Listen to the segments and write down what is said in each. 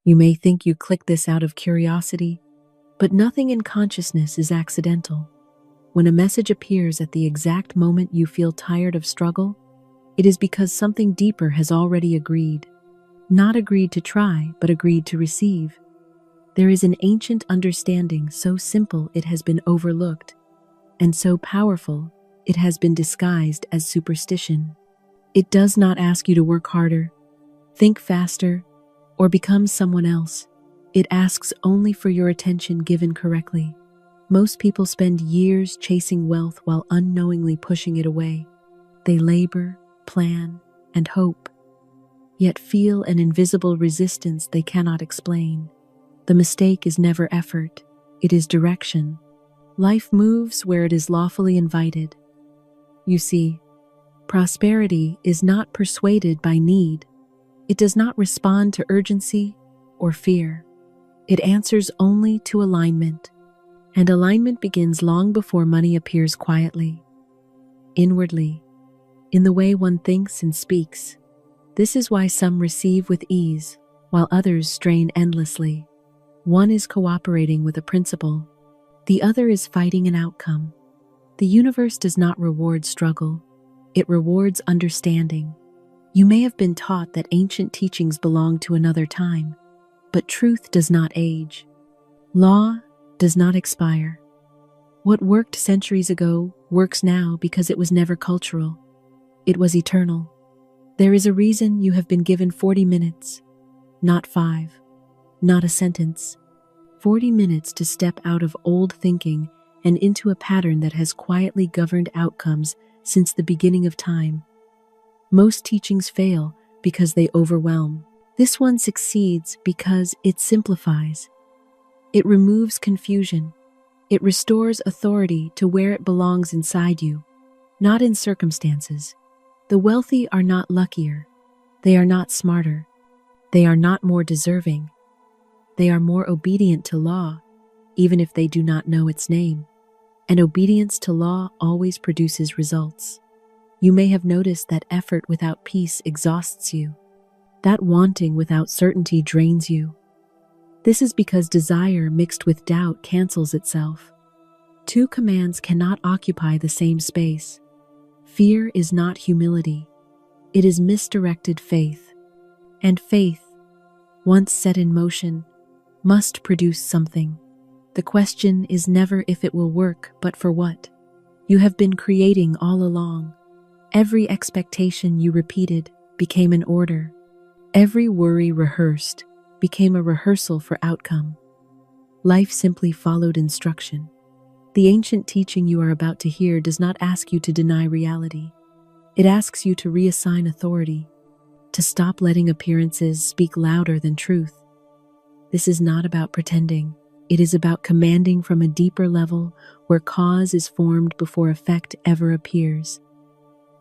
You may think you clicked this out of curiosity, but nothing in consciousness is accidental. When a message appears at the exact moment you feel tired of struggle, it is because something deeper has already agreed. Not agreed to try, but agreed to receive. There is an ancient understanding so simple it has been overlooked, and so powerful it has been disguised as superstition. It does not ask you to work harder, think faster, or become someone else. It asks only for your attention given correctly. Most people spend years chasing wealth while unknowingly pushing it away. They labor, plan, and hope, yet feel an invisible resistance they cannot explain. The mistake is never effort, it is direction. Life moves where it is lawfully invited. You see, prosperity is not persuaded by need. It does not respond to urgency or fear. It answers only to alignment, and alignment begins long before money appears quietly, inwardly, in the way one thinks and speaks. This is why some receive with ease, while others strain endlessly. One is cooperating with a principle, the other is fighting an outcome. The universe does not reward struggle, it rewards understanding. You may have been taught that ancient teachings belong to another time, but truth does not age. Law does not expire. What worked centuries ago works now because it was never cultural. It was eternal. There is a reason you have been given 40 minutes, not 5, not a sentence. 40 minutes to step out of old thinking and into a pattern that has quietly governed outcomes since the beginning of time. Most teachings fail because they overwhelm. This one succeeds because it simplifies. It removes confusion. It restores authority to where it belongs inside you, not in circumstances. The wealthy are not luckier. They are not smarter. They are not more deserving. They are more obedient to law, even if they do not know its name. And obedience to law always produces results. You may have noticed that effort without peace exhausts you. That wanting without certainty drains you. This is because desire mixed with doubt cancels itself. Two commands cannot occupy the same space. Fear is not humility. It is misdirected faith. And faith, once set in motion, must produce something. The question is never if it will work, but for what. You have been creating all along. Every expectation you repeated became an order. Every worry rehearsed became a rehearsal for outcome. Life simply followed instruction. The ancient teaching you are about to hear does not ask you to deny reality. It asks you to reassign authority, to stop letting appearances speak louder than truth. This is not about pretending. It is about commanding from a deeper level where cause is formed before effect ever appears.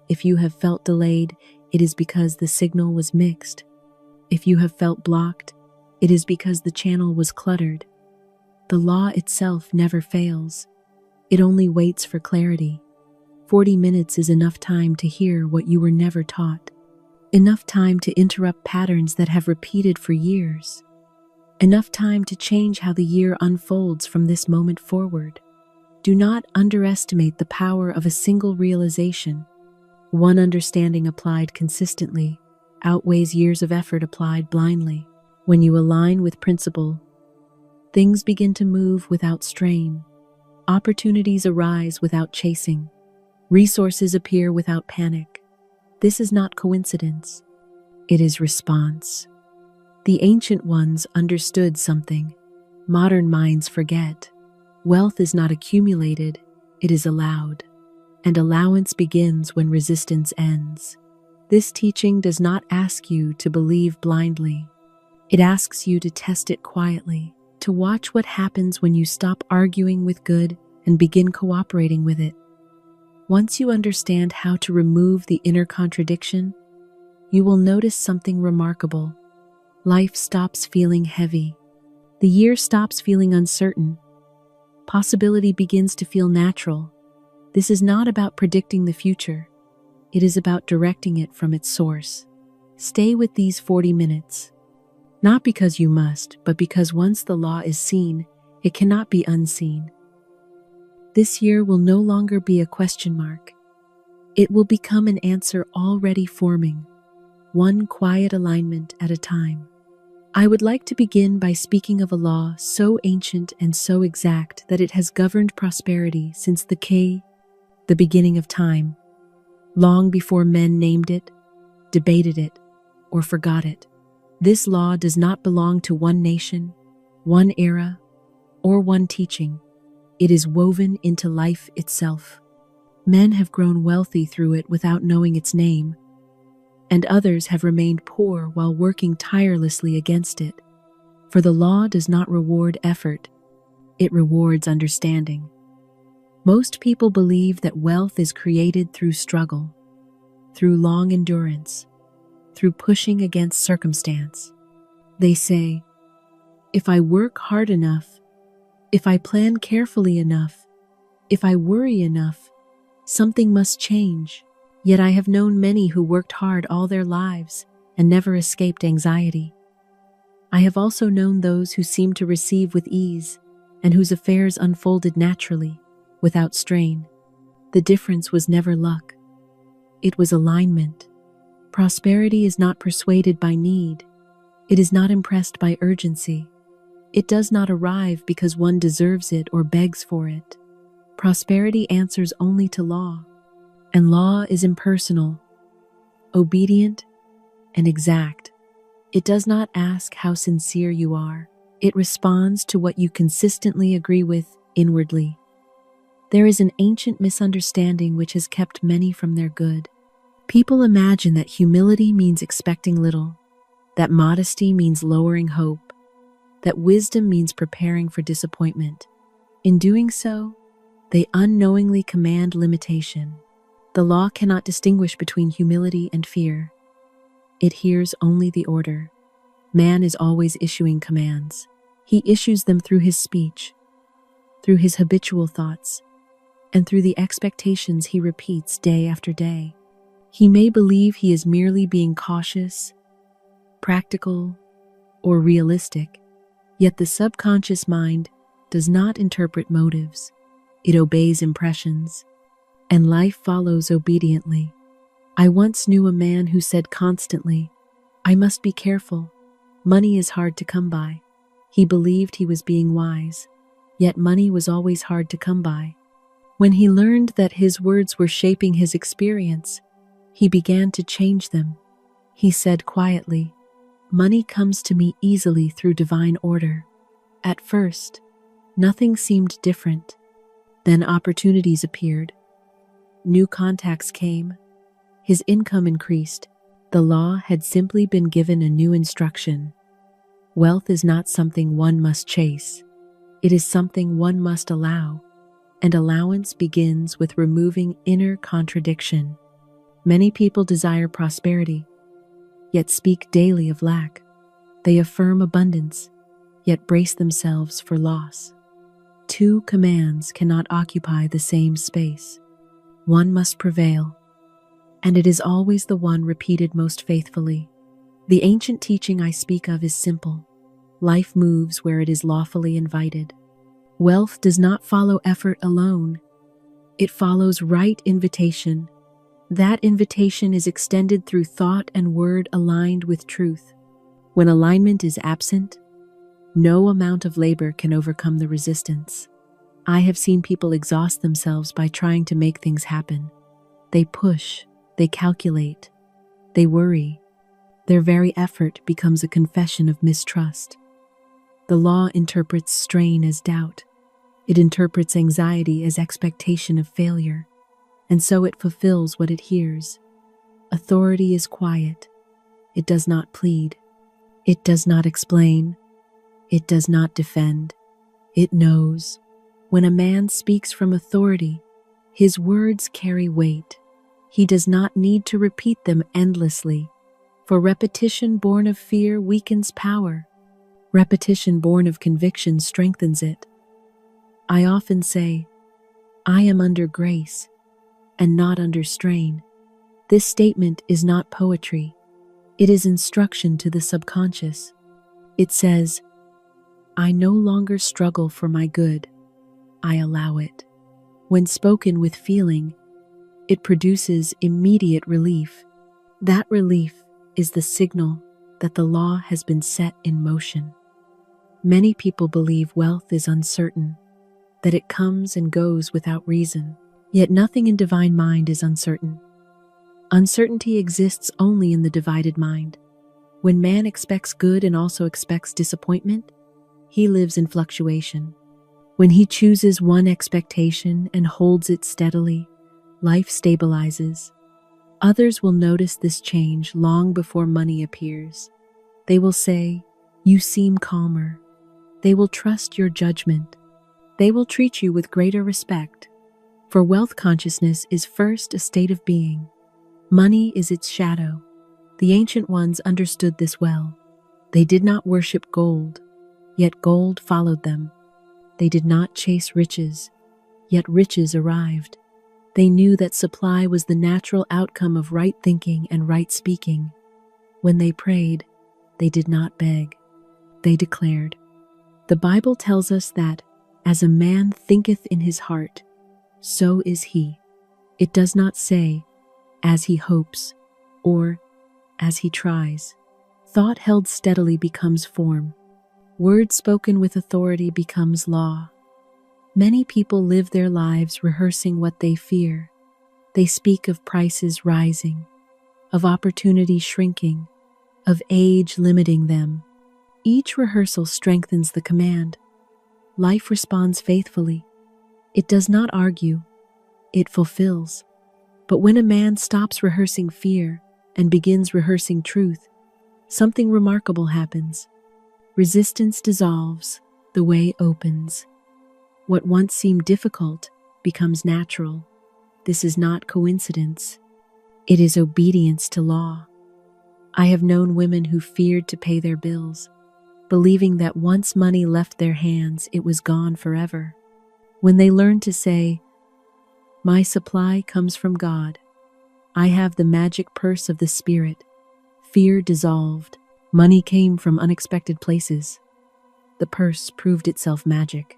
If you have felt delayed, it is because the signal was mixed. If you have felt blocked, it is because the channel was cluttered. The law itself never fails. It only waits for clarity. 40 minutes is enough time to hear what you were never taught. Enough time to interrupt patterns that have repeated for years. Enough time to change how the year unfolds from this moment forward. Do not underestimate the power of a single realization. One understanding applied consistently outweighs years of effort applied blindly. When you align with principle, things begin to move without strain. Opportunities arise without chasing. Resources appear without panic. This is not coincidence. It is response. The ancient ones understood something. Modern minds forget. Wealth is not accumulated, it is allowed. And allowance begins when resistance ends. This teaching does not ask you to believe blindly. It asks you to test it quietly, to watch what happens when you stop arguing with good and begin cooperating with it. Once you understand how to remove the inner contradiction, you will notice something remarkable. Life stops feeling heavy. The year stops feeling uncertain. Possibility begins to feel natural. This is not about predicting the future. It is about directing it from its source. Stay with these 40 minutes. Not because you must, but because once the law is seen, it cannot be unseen. This year will no longer be a question mark. It will become an answer already forming, one quiet alignment at a time. I would like to begin by speaking of a law so ancient and so exact that it has governed prosperity since the beginning of time, long before men named it, debated it, or forgot it. This law does not belong to one nation, one era, or one teaching. It is woven into life itself. Men have grown wealthy through it without knowing its name, and others have remained poor while working tirelessly against it. For the law does not reward effort, it rewards understanding. Most people believe that wealth is created through struggle, through long endurance, through pushing against circumstance. They say, if I work hard enough, if I plan carefully enough, if I worry enough, something must change. Yet I have known many who worked hard all their lives and never escaped anxiety. I have also known those who seemed to receive with ease and whose affairs unfolded naturally, without strain. The difference was never luck. It was alignment. Prosperity is not persuaded by need. It is not impressed by urgency. It does not arrive because one deserves it or begs for it. Prosperity answers only to law, and law is impersonal, obedient, and exact. It does not ask how sincere you are. It responds to what you consistently agree with inwardly. There is an ancient misunderstanding which has kept many from their good. People imagine that humility means expecting little, that modesty means lowering hope, that wisdom means preparing for disappointment. In doing so, they unknowingly command limitation. The law cannot distinguish between humility and fear. It hears only the order. Man is always issuing commands. He issues them through his speech, through his habitual thoughts, and through the expectations he repeats day after day. He may believe he is merely being cautious, practical, or realistic, yet the subconscious mind does not interpret motives. It obeys impressions, and life follows obediently. I once knew a man who said constantly, "I must be careful. Money is hard to come by." He believed he was being wise, yet money was always hard to come by. When he learned that his words were shaping his experience, he began to change them. He said quietly, "Money comes to me easily through divine order." At first, nothing seemed different. Then opportunities appeared. New contacts came. His income increased. The law had simply been given a new instruction. Wealth is not something one must chase. It is something one must allow, and allowance begins with removing inner contradiction. Many people desire prosperity, yet speak daily of lack. They affirm abundance, yet brace themselves for loss. Two commands cannot occupy the same space. One must prevail, and it is always the one repeated most faithfully. The ancient teaching I speak of is simple. Life moves where it is lawfully invited. Wealth does not follow effort alone. It follows right invitation. That invitation is extended through thought and word aligned with truth. When alignment is absent, no amount of labor can overcome the resistance. I have seen people exhaust themselves by trying to make things happen. They push, they calculate, they worry. Their very effort becomes a confession of mistrust. The law interprets strain as doubt. It interprets anxiety as expectation of failure, and so it fulfills what it hears. Authority is quiet. It does not plead. It does not explain. It does not defend. It knows. When a man speaks from authority, his words carry weight. He does not need to repeat them endlessly, for repetition born of fear weakens power. Repetition born of conviction strengthens it. I often say, "I am under grace and not under strain." This statement is not poetry. It is instruction to the subconscious. It says, "I no longer struggle for my good, I allow it." When spoken with feeling, it produces immediate relief. That relief is the signal that the law has been set in motion. Many people believe wealth is uncertain, that it comes and goes without reason. Yet nothing in divine mind is uncertain. Uncertainty exists only in the divided mind. When man expects good and also expects disappointment, he lives in fluctuation. When he chooses one expectation and holds it steadily, life stabilizes. Others will notice this change long before money appears. They will say, "You seem calmer." They will trust your judgment. They will treat you with greater respect. For wealth consciousness is first a state of being. Money is its shadow. The ancient ones understood this well. They did not worship gold, yet gold followed them. They did not chase riches, yet riches arrived. They knew that supply was the natural outcome of right thinking and right speaking. When they prayed, they did not beg. They declared. The Bible tells us that, as a man thinketh in his heart, so is he. It does not say, as he hopes, or as he tries. Thought held steadily becomes form. Word spoken with authority becomes law. Many people live their lives rehearsing what they fear. They speak of prices rising, of opportunity shrinking, of age limiting them. Each rehearsal strengthens the command. Life responds faithfully. It does not argue, it fulfills. But when a man stops rehearsing fear and begins rehearsing truth, something remarkable happens. Resistance dissolves, the way opens. What once seemed difficult becomes natural. This is not coincidence. It is obedience to law. I have known women who feared to pay their bills, believing that once money left their hands, it was gone forever. When they learned to say, "My supply comes from God. I have the magic purse of the Spirit," fear dissolved. Money came from unexpected places. The purse proved itself magic.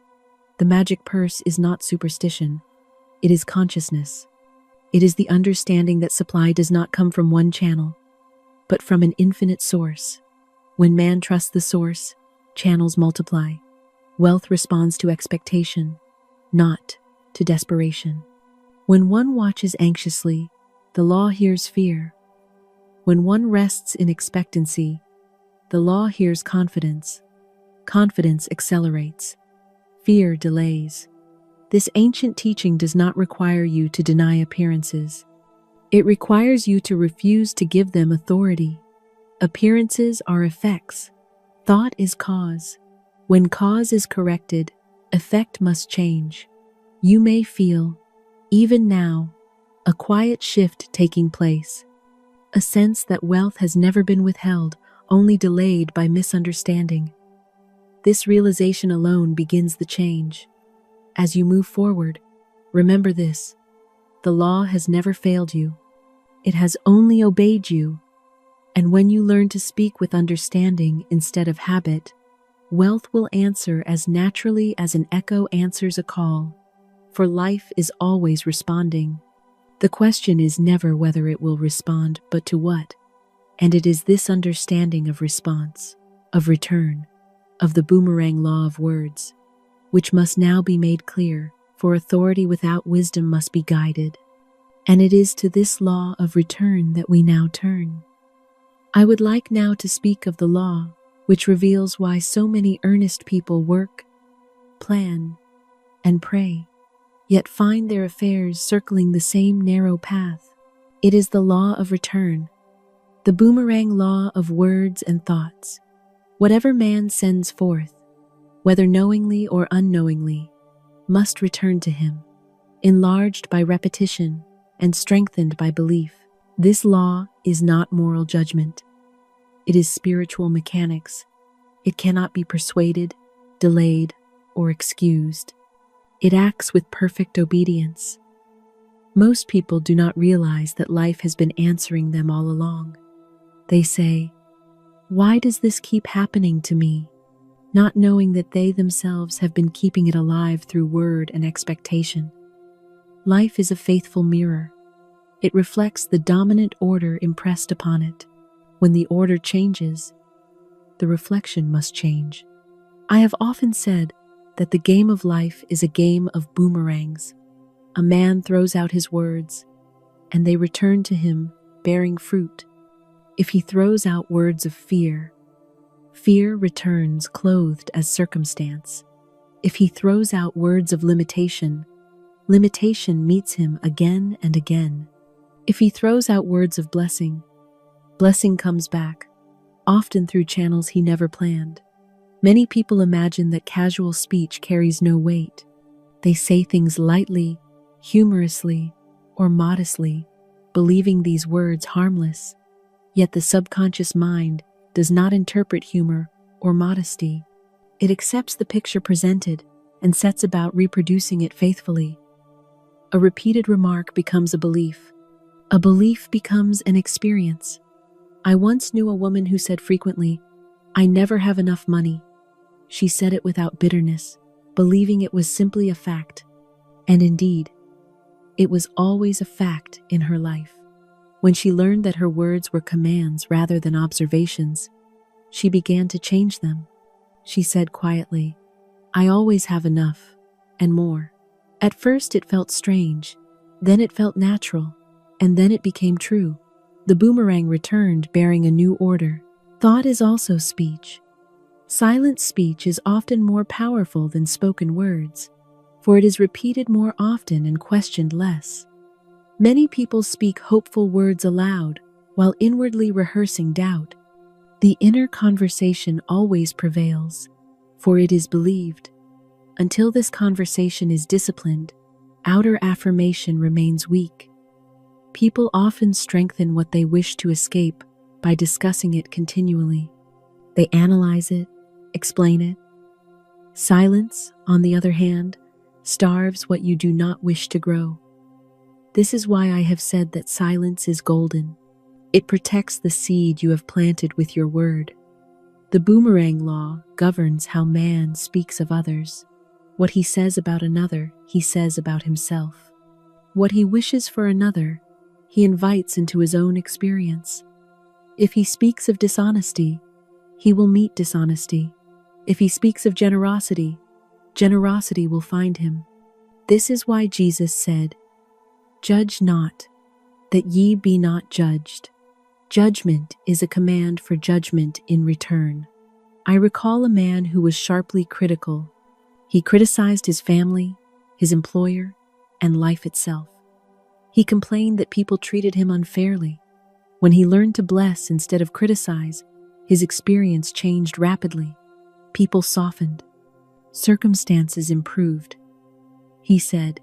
The magic purse is not superstition. It is consciousness. It is the understanding that supply does not come from one channel, but from an infinite source. When man trusts the source, channels multiply. Wealth responds to expectation, not to desperation. When one watches anxiously, the law hears fear. When one rests in expectancy, the law hears confidence. Confidence accelerates. Fear delays. This ancient teaching does not require you to deny appearances. It requires you to refuse to give them authority. Appearances are effects. Thought is cause. When cause is corrected, effect must change. You may feel, even now, a quiet shift taking place. A sense that wealth has never been withheld, only delayed by misunderstanding. This realization alone begins the change. As you move forward, remember this: the law has never failed you. It has only obeyed you. And when you learn to speak with understanding instead of habit, wealth will answer as naturally as an echo answers a call, for life is always responding. The question is never whether it will respond, but to what. And it is this understanding of response, of return, of the boomerang law of words, which must now be made clear, for authority without wisdom must be guided. And it is to this law of return that we now turn. I would like now to speak of the law, which reveals why so many earnest people work, plan, and pray, yet find their affairs circling the same narrow path. It is the law of return, the boomerang law of words and thoughts. Whatever man sends forth, whether knowingly or unknowingly, must return to him, enlarged by repetition and strengthened by belief. This law is not moral judgment. It is spiritual mechanics. It cannot be persuaded, delayed, or excused. It acts with perfect obedience. Most people do not realize that life has been answering them all along. They say, Why does this keep happening to me? Not knowing that they themselves have been keeping it alive through word and expectation. Life is a faithful mirror. It reflects the dominant order impressed upon it. When the order changes, the reflection must change. I have often said that the game of life is a game of boomerangs. A man throws out his words, and they return to him bearing fruit. If he throws out words of fear, fear returns clothed as circumstance. If he throws out words of limitation, limitation meets him again and again. If he throws out words of blessing, blessing comes back, often through channels he never planned. Many people imagine that casual speech carries no weight. They say things lightly, humorously, or modestly, believing these words harmless. Yet the subconscious mind does not interpret humor or modesty. It accepts the picture presented and sets about reproducing it faithfully. A repeated remark becomes a belief. A belief becomes an experience. I once knew a woman who said frequently, "I never have enough money." She said it without bitterness, believing it was simply a fact. And indeed, it was always a fact in her life. When she learned that her words were commands rather than observations, she began to change them. She said quietly, "I always have enough, and more." At first it felt strange, then it felt natural, and then it became true. The boomerang returned bearing a new order. Thought is also speech. Silent speech is often more powerful than spoken words, for it is repeated more often and questioned less. Many people speak hopeful words aloud while inwardly rehearsing doubt. The inner conversation always prevails, for it is believed. Until this conversation is disciplined, outer affirmation remains weak. People often strengthen what they wish to escape by discussing it continually. They analyze it, explain it. Silence, on the other hand, starves what you do not wish to grow. This is why I have said that silence is golden. It protects the seed you have planted with your word. The boomerang law governs how man speaks of others. What he says about another, he says about himself. What he wishes for another, he invites into his own experience. If he speaks of dishonesty, he will meet dishonesty. If he speaks of generosity, generosity will find him. This is why Jesus said, "Judge not, that ye be not judged." Judgment is a command for judgment in return. I recall a man who was sharply critical. He criticized his family, his employer, and life itself. He complained that people treated him unfairly. When he learned to bless instead of criticize, his experience changed rapidly. People softened. Circumstances improved. He said,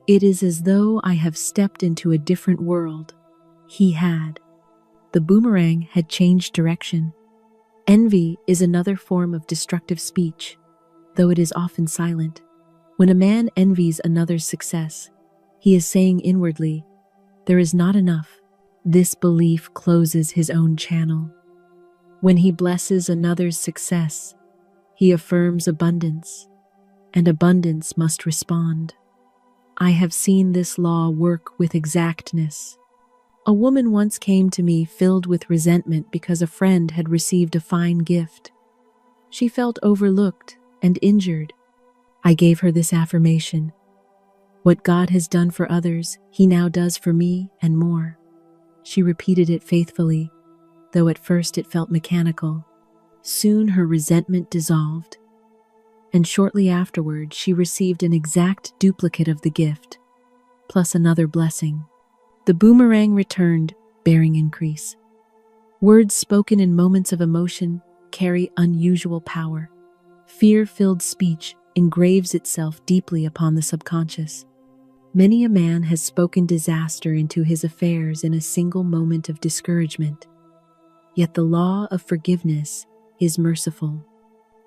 "It is as though I have stepped into a different world." He had. The boomerang had changed direction. Envy is another form of destructive speech, though it is often silent. When a man envies another's success, he is saying inwardly, "There is not enough." This belief closes his own channel. When he blesses another's success, he affirms abundance, and abundance must respond. I have seen this law work with exactness. A woman once came to me filled with resentment because a friend had received a fine gift. She felt overlooked and injured. I gave her this affirmation: "What God has done for others, He now does for me and more." She repeated it faithfully, though at first it felt mechanical. Soon her resentment dissolved, and shortly afterward she received an exact duplicate of the gift, plus another blessing. The boomerang returned, bearing increase. Words spoken in moments of emotion carry unusual power. Fear-filled speech engraves itself deeply upon the subconscious. Many a man has spoken disaster into his affairs in a single moment of discouragement. Yet the law of forgiveness is merciful.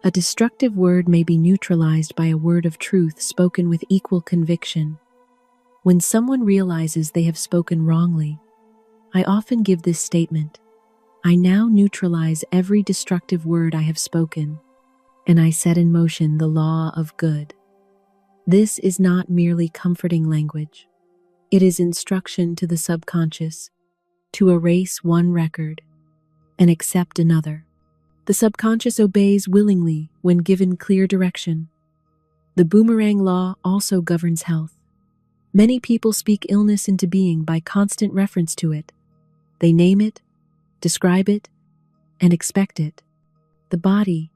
A destructive word may be neutralized by a word of truth spoken with equal conviction. When someone realizes they have spoken wrongly, I often give this statement: I now neutralize every destructive word I have spoken, and I set in motion the law of good. This is not merely comforting language. It is instruction to the subconscious to erase one record and accept another. The subconscious obeys willingly when given clear direction. The boomerang law also governs health. Many people speak illness into being by constant reference to it. They name it, describe it, and expect it. The body,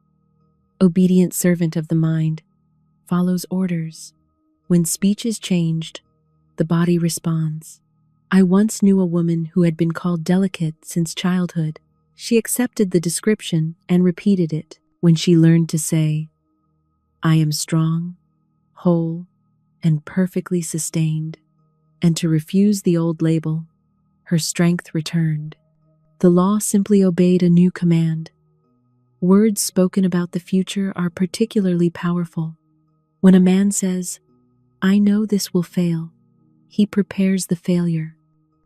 obedient servant of the mind, follows orders. When speech is changed, the body responds. I once knew a woman who had been called delicate since childhood. She accepted the description and repeated it when she learned to say, I am strong, whole, and perfectly sustained, and to refuse the old label. Her strength returned. The law simply obeyed a new command. Words spoken about the future are particularly powerful. When a man says, I know this will fail, he prepares the failure.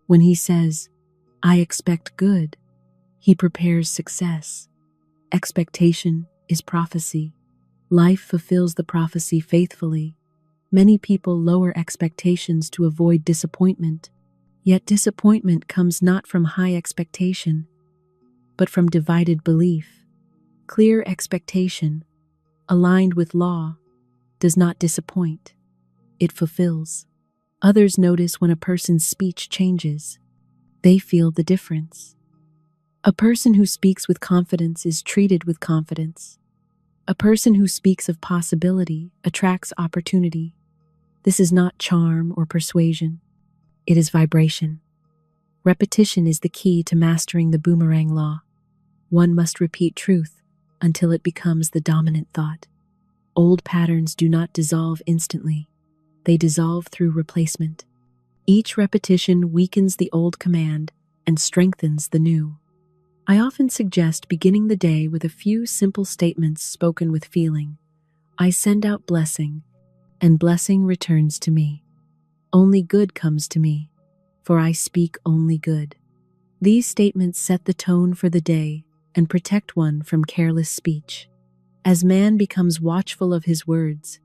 When he says, I expect good, he prepares success. Expectation is prophecy. Life fulfills the prophecy faithfully. Many people lower expectations to avoid disappointment. Yet disappointment comes not from high expectation, but from divided belief. Clear expectation, aligned with law, does not disappoint. It fulfills. Others notice when a person's speech changes. They feel the difference. A person who speaks with confidence is treated with confidence. A person who speaks of possibility attracts opportunity. This is not charm or persuasion. It is vibration. Repetition is the key to mastering the boomerang law. One must repeat truth until it becomes the dominant thought. Old patterns do not dissolve instantly. They dissolve through replacement. Each repetition weakens the old command and strengthens the new. I often suggest beginning the day with a few simple statements spoken with feeling. I send out blessing, and blessing returns to me. Only good comes to me, for I speak only good. These statements set the tone for the day and protect one from careless speech. As man becomes watchful of his words,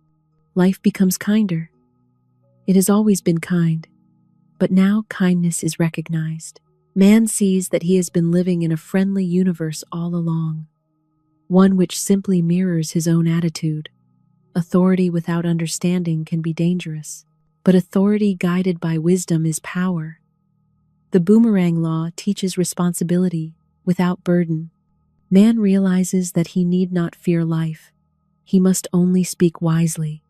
life becomes kinder. It has always been kind, but now kindness is recognized. Man sees that he has been living in a friendly universe all along, one which simply mirrors his own attitude. Authority without understanding can be dangerous, but authority guided by wisdom is power. The boomerang law teaches responsibility without burden. Man realizes that he need not fear life. He must only speak wisely.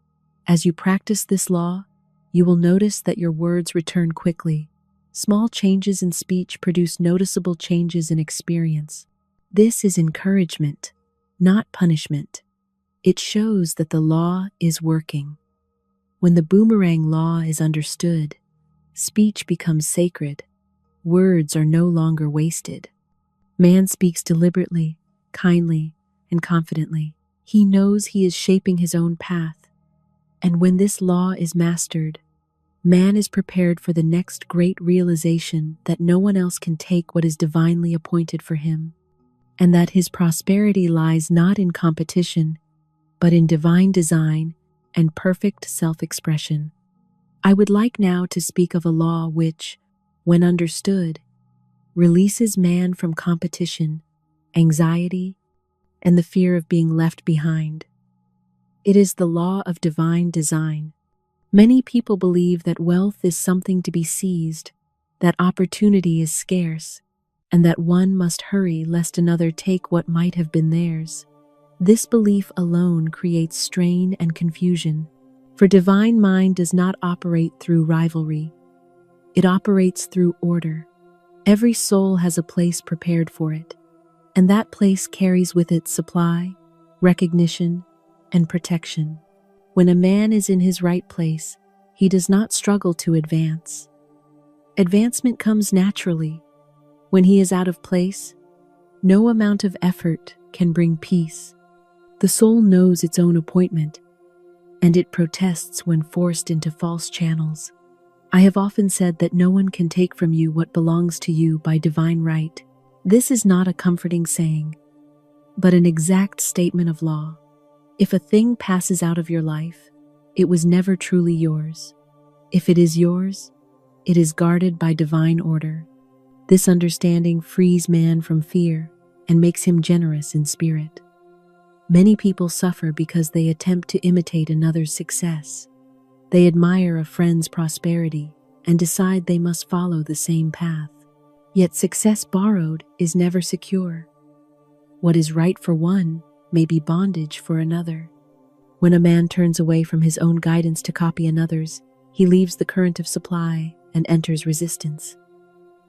As you practice this law, you will notice that your words return quickly. Small changes in speech produce noticeable changes in experience. This is encouragement, not punishment. It shows that the law is working. When the boomerang law is understood, speech becomes sacred. Words are no longer wasted. Man speaks deliberately, kindly, and confidently. He knows he is shaping his own path. And when this law is mastered, man is prepared for the next great realization that no one else can take what is divinely appointed for him, and that his prosperity lies not in competition, but in divine design and perfect self-expression. I would like now to speak of a law which, when understood, releases man from competition, anxiety, and the fear of being left behind. It is the law of divine design. Many people believe that wealth is something to be seized, that opportunity is scarce, and that one must hurry lest another take what might have been theirs. This belief alone creates strain and confusion, for divine mind does not operate through rivalry. It operates through order. Every soul has a place prepared for it, and that place carries with it supply, recognition, and protection. When a man is in his right place, he does not struggle to advance. Advancement comes naturally. When he is out of place, no amount of effort can bring peace. The soul knows its own appointment, and it protests when forced into false channels. I have often said that no one can take from you what belongs to you by divine right. This is not a comforting saying, but an exact statement of law. If a thing passes out of your life, it was never truly yours. If it is yours, it is guarded by divine order. This understanding frees man from fear and makes him generous in spirit. Many people suffer because they attempt to imitate another's success. They admire a friend's prosperity and decide they must follow the same path. Yet success borrowed is never secure. What is right for one may be bondage for another. When a man turns away from his own guidance to copy another's, he leaves the current of supply and enters resistance.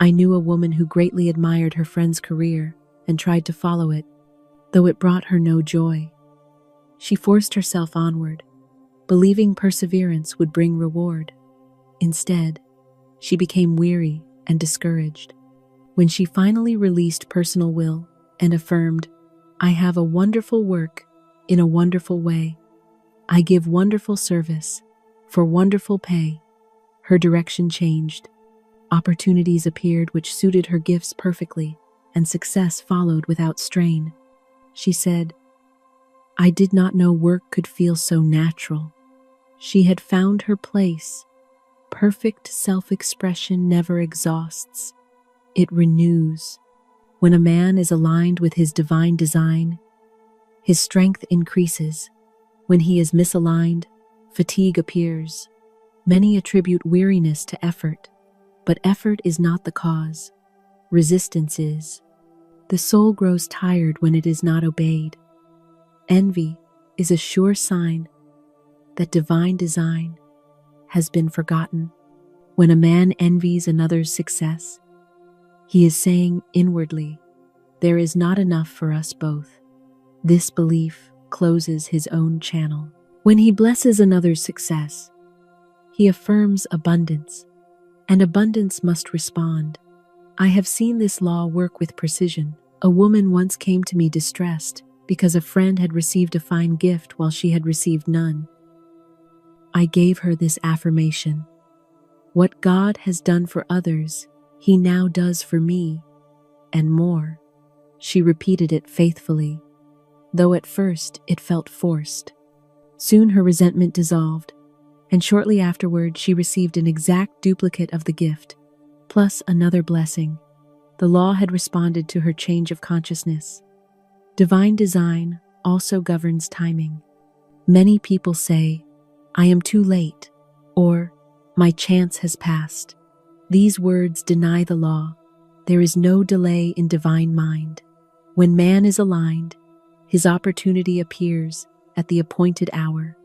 I knew a woman who greatly admired her friend's career and tried to follow it, though it brought her no joy. She forced herself onward, believing perseverance would bring reward. Instead, she became weary and discouraged. When she finally released personal will and affirmed, "I have a wonderful work in a wonderful way. I give wonderful service for wonderful pay," her direction changed. Opportunities appeared which suited her gifts perfectly, and success followed without strain. She said, "I did not know work could feel so natural." She had found her place. Perfect self-expression never exhausts. It renews. When a man is aligned with his divine design, his strength increases. When he is misaligned, fatigue appears. Many attribute weariness to effort, but effort is not the cause. Resistance is. The soul grows tired when it is not obeyed. Envy is a sure sign that divine design has been forgotten. When a man envies another's success, he is saying inwardly, "There is not enough for us both." This belief closes his own channel. When he blesses another's success, he affirms abundance, and abundance must respond. I have seen this law work with precision. A woman once came to me distressed because a friend had received a fine gift while she had received none. I gave her this affirmation: "What God has done for others, He now does for me, and more." She repeated it faithfully, though at first it felt forced. Soon her resentment dissolved, and shortly afterward she received an exact duplicate of the gift, plus another blessing. The law had responded to her change of consciousness. Divine design also governs timing. Many people say, "I am too late," or "My chance has passed." These words deny the law. There is no delay in divine mind. When man is aligned, his opportunity appears at the appointed hour.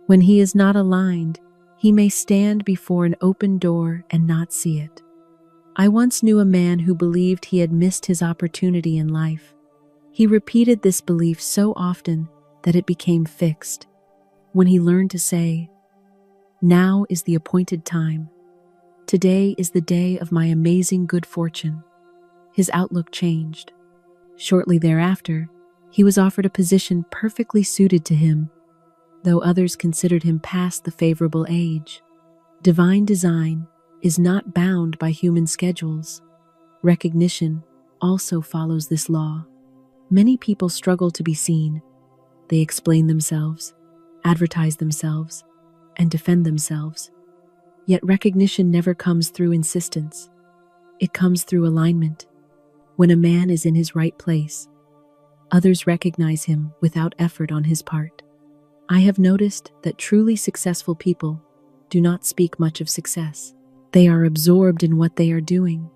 When he is not aligned, he may stand before an open door and not see it. I once knew a man who believed he had missed his opportunity in life. He repeated this belief so often that it became fixed. When he learned to say, "Now is the appointed time. Today is the day of my amazing good fortune," his outlook changed. Shortly thereafter, he was offered a position perfectly suited to him, though others considered him past the favorable age. Divine design is not bound by human schedules. Recognition also follows this law. Many people struggle to be seen. They explain themselves, advertise themselves, and defend themselves. Yet recognition never comes through insistence. It comes through alignment. When a man is in his right place, others recognize him without effort on his part. I have noticed that truly successful people do not speak much of success. They are absorbed in what they are doing.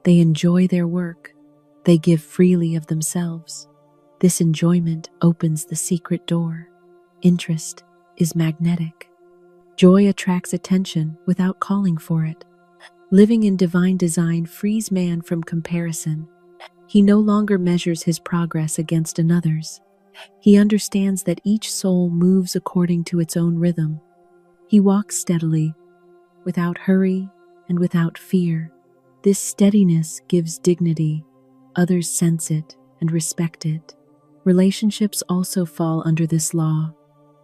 They enjoy their work. They give freely of themselves. This enjoyment opens the secret door. Interest is magnetic. Joy attracts attention without calling for it. Living in divine design frees man from comparison. He no longer measures his progress against another's. He understands that each soul moves according to its own rhythm. He walks steadily, without hurry and without fear. This steadiness gives dignity. Others sense it and respect it. Relationships also fall under this law.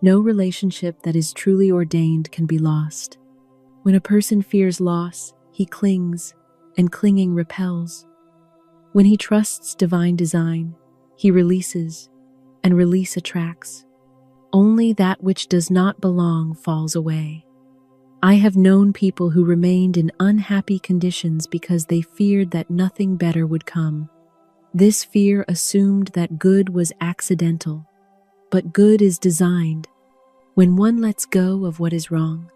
No relationship that is truly ordained can be lost. When a person fears loss, he clings, and clinging repels. When he trusts divine design, he releases, and release attracts. Only that which does not belong falls away. I have known people who remained in unhappy conditions because they feared that nothing better would come. This fear assumed that good was accidental, but good is designed. When one lets go of what is wrong,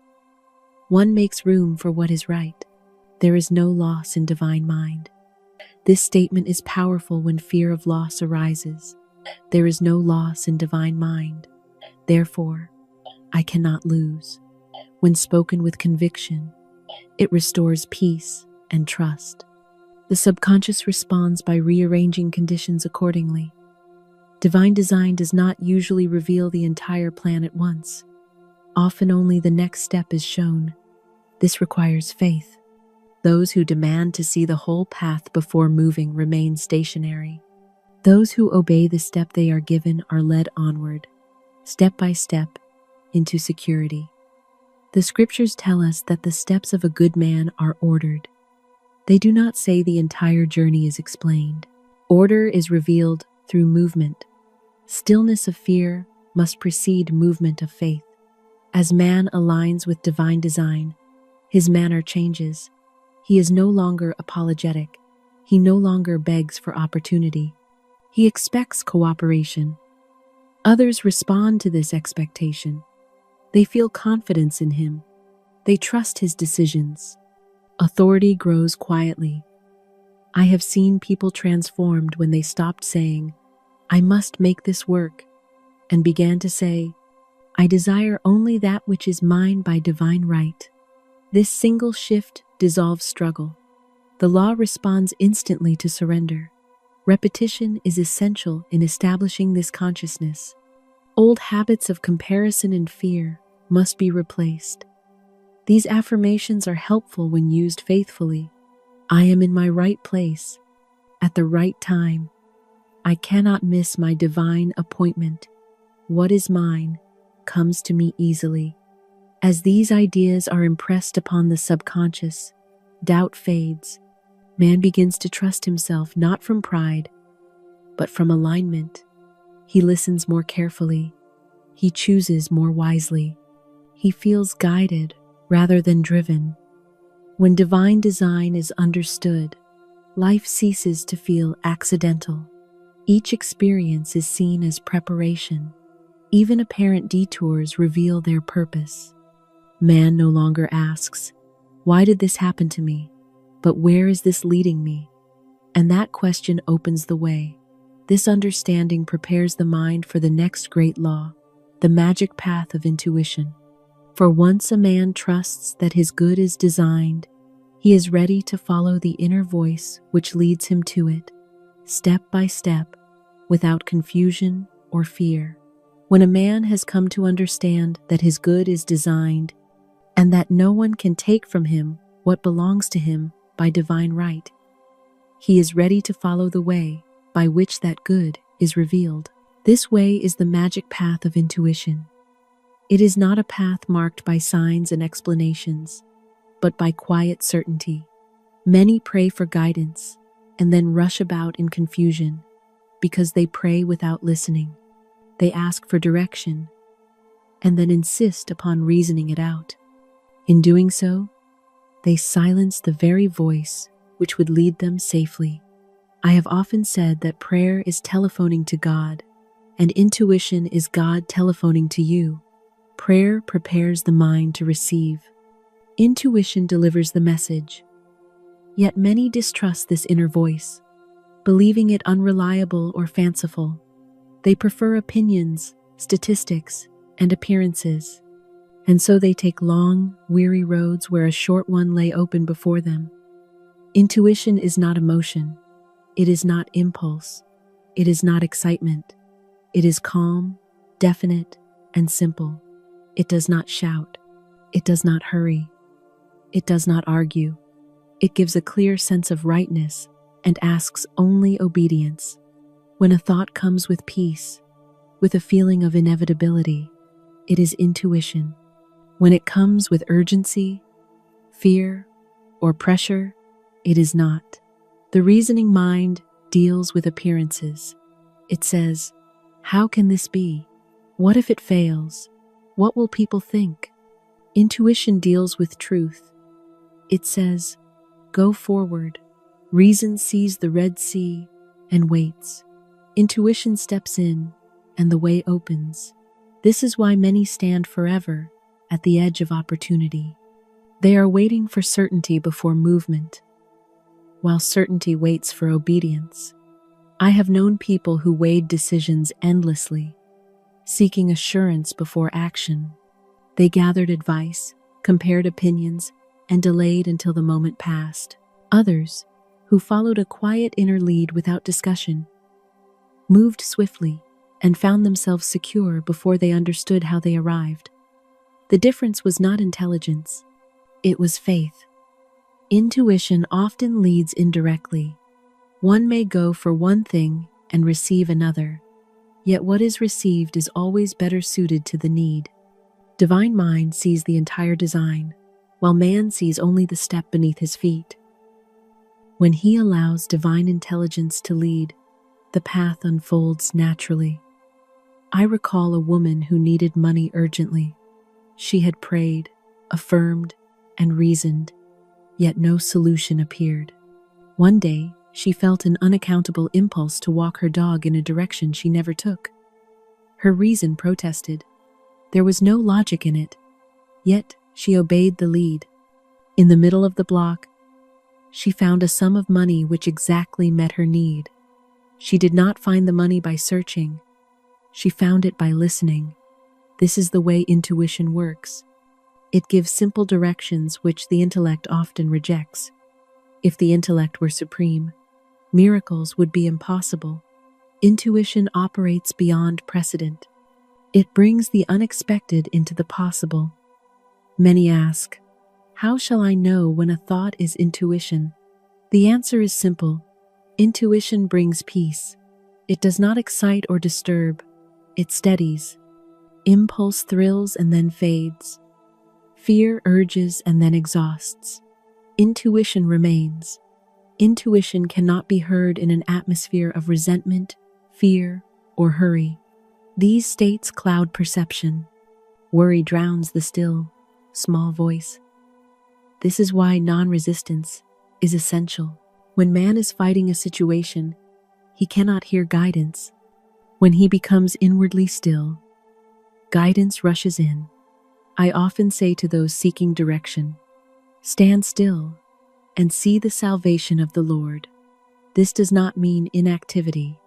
one makes room for what is right. There is no loss in divine mind. This statement is powerful when fear of loss arises. There is no loss in divine mind. Therefore, I cannot lose. When spoken with conviction, it restores peace and trust. The subconscious responds by rearranging conditions accordingly. Divine design does not usually reveal the entire plan at once. Often only the next step is shown. This requires faith. Those who demand to see the whole path before moving remain stationary. Those who obey the step they are given are led onward, step by step, into security. The scriptures tell us that the steps of a good man are ordered. They do not say the entire journey is explained. Order is revealed through movement. Stillness of fear must precede movement of faith. As man aligns with divine design, his manner changes. He is no longer apologetic. He no longer begs for opportunity. He expects cooperation. Others respond to this expectation. They feel confidence in him. They trust his decisions. Authority grows quietly. I have seen people transformed when they stopped saying, "I must make this work," and began to say, "I desire only that which is mine by divine right." This single shift dissolves struggle. The law responds instantly to surrender. Repetition is essential in establishing this consciousness. Old habits of comparison and fear must be replaced. These affirmations are helpful when used faithfully. I am in my right place, at the right time. I cannot miss my divine appointment. What is mine comes to me easily. As these ideas are impressed upon the subconscious, doubt fades. Man begins to trust himself not from pride, but from alignment. He listens more carefully. He chooses more wisely. He feels guided rather than driven. When divine design is understood, life ceases to feel accidental. Each experience is seen as preparation. Even apparent detours reveal their purpose. Man no longer asks, "Why did this happen to me?" but "Where is this leading me?" And that question opens the way. This understanding prepares the mind for the next great law, the magic path of intuition. For once a man trusts that his good is designed, he is ready to follow the inner voice which leads him to it, step by step, without confusion or fear. When a man has come to understand that his good is designed, and that no one can take from him what belongs to him by divine right, he is ready to follow the way by which that good is revealed. This way is the magic path of intuition. It is not a path marked by signs and explanations, but by quiet certainty. Many pray for guidance and then rush about in confusion because they pray without listening. They ask for direction and then insist upon reasoning it out. In doing so, they silence the very voice which would lead them safely. I have often said that prayer is telephoning to God, and intuition is God telephoning to you. Prayer prepares the mind to receive. Intuition delivers the message. Yet many distrust this inner voice, believing it unreliable or fanciful. They prefer opinions, statistics, and appearances. And so they take long, weary roads where a short one lay open before them. Intuition is not emotion. It is not impulse. It is not excitement. It is calm, definite, and simple. It does not shout. It does not hurry. It does not argue. It gives a clear sense of rightness and asks only obedience. When a thought comes with peace, with a feeling of inevitability, it is intuition. When it comes with urgency, fear, or pressure, it is not. The reasoning mind deals with appearances. It says, "How can this be? What if it fails? What will people think?" Intuition deals with truth. It says, "Go forward." Reason sees the Red Sea and waits. Intuition steps in, and the way opens. This is why many stand forever at the edge of opportunity. They are waiting for certainty before movement, while certainty waits for obedience. I have known people who weighed decisions endlessly, seeking assurance before action. They gathered advice, compared opinions, and delayed until the moment passed. Others, who followed a quiet inner lead without discussion, moved swiftly and found themselves secure before they understood how they arrived. The difference was not intelligence, it was faith. Intuition often leads indirectly. One may go for one thing and receive another, yet what is received is always better suited to the need. Divine mind sees the entire design, while man sees only the step beneath his feet. When he allows divine intelligence to lead, the path unfolds naturally. I recall a woman who needed money urgently. She had prayed, affirmed, and reasoned, yet no solution appeared. One day, she felt an unaccountable impulse to walk her dog in a direction she never took. Her reason protested. There was no logic in it, yet she obeyed the lead. In the middle of the block, she found a sum of money which exactly met her need. She did not find the money by searching. She found it by listening. This is the way intuition works. It gives simple directions which the intellect often rejects. If the intellect were supreme, miracles would be impossible. Intuition operates beyond precedent. It brings the unexpected into the possible. Many ask, "How shall I know when a thought is intuition?" The answer is simple. Intuition brings peace. It does not excite or disturb. It steadies. Impulse thrills and then fades. Fear urges and then exhausts. Intuition remains. Intuition cannot be heard in an atmosphere of resentment, fear, or hurry. These states cloud perception. Worry drowns the still, small voice. This is why non-resistance is essential. When man is fighting a situation, he cannot hear guidance. When he becomes inwardly still, guidance rushes in. I often say to those seeking direction, "Stand still and see the salvation of the Lord." This does not mean inactivity.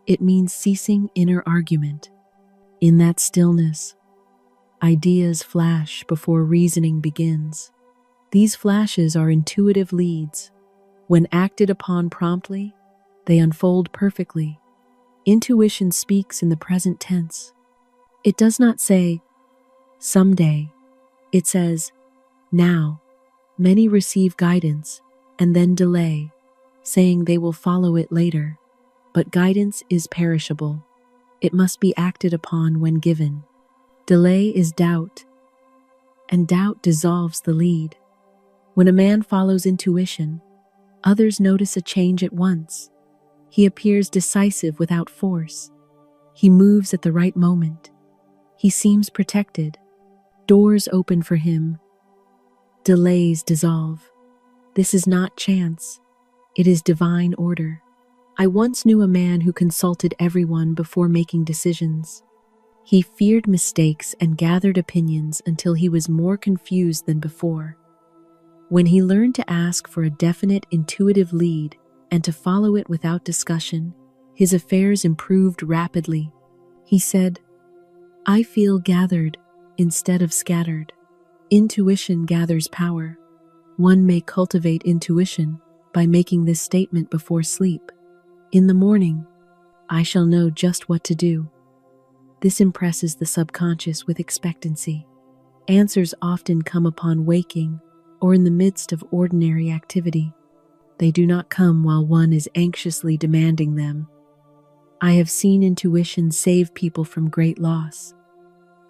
It means ceasing inner argument. In that stillness, ideas flash before reasoning begins. These flashes are intuitive leads. When acted upon promptly, they unfold perfectly. Intuition speaks in the present tense. It does not say, "Someday." It says, "Now." Many receive guidance and then delay, saying they will follow it later. But guidance is perishable. It must be acted upon when given. Delay is doubt, and doubt dissolves the lead. When a man follows intuition, others notice a change at once. He appears decisive without force. He moves at the right moment. He seems protected. Doors open for him. Delays dissolve. This is not chance. It is divine order. I once knew a man who consulted everyone before making decisions. He feared mistakes and gathered opinions until he was more confused than before. When he learned to ask for a definite intuitive lead and to follow it without discussion, his affairs improved rapidly. He said, "I feel gathered instead of scattered." Intuition gathers power. One may cultivate intuition by making this statement before sleep. "In the morning, I shall know just what to do." This impresses the subconscious with expectancy. Answers often come upon waking or in the midst of ordinary activity. They do not come while one is anxiously demanding them. I have seen intuition save people from great loss.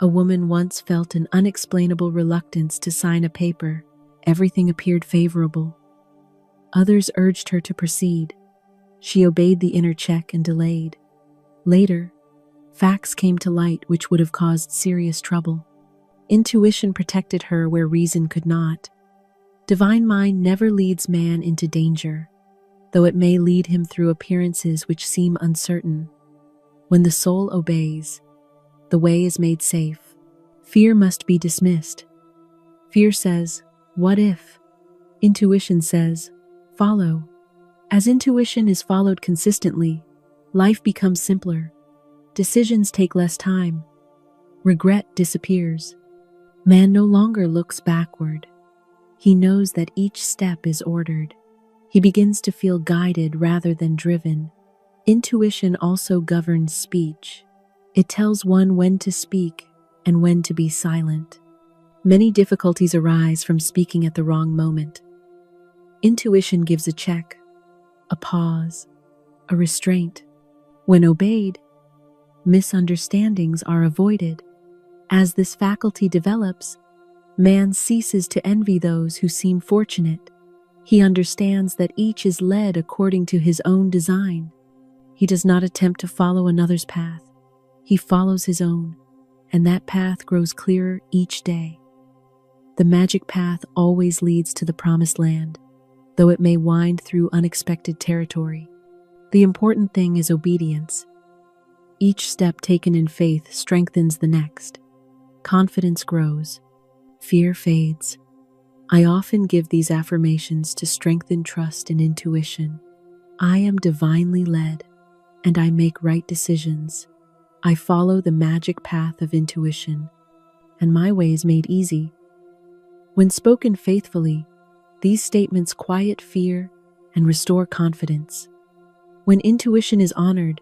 A woman once felt an unexplainable reluctance to sign a paper. Everything appeared favorable. Others urged her to proceed. She obeyed the inner check and delayed. Later, facts came to light which would have caused serious trouble. Intuition protected her where reason could not. Divine mind never leads man into danger, though it may lead him through appearances which seem uncertain. When the soul obeys, the way is made safe. Fear must be dismissed. Fear says, "What if?" Intuition says, "Follow." As intuition is followed consistently, life becomes simpler. Decisions take less time. Regret disappears. Man no longer looks backward. He knows that each step is ordered. He begins to feel guided rather than driven. Intuition also governs speech. It tells one when to speak and when to be silent. Many difficulties arise from speaking at the wrong moment. Intuition gives a check, a pause, a restraint. When obeyed, misunderstandings are avoided. As this faculty develops, man ceases to envy those who seem fortunate. He understands that each is led according to his own design. He does not attempt to follow another's path. He follows his own, and that path grows clearer each day. The magic path always leads to the promised land, though it may wind through unexpected territory. The important thing is obedience. Each step taken in faith strengthens the next. Confidence grows. Fear fades. I often give these affirmations to strengthen trust and intuition. I am divinely led, and I make right decisions. I follow the magic path of intuition, and my way is made easy. When spoken faithfully, these statements quiet fear and restore confidence. When intuition is honored,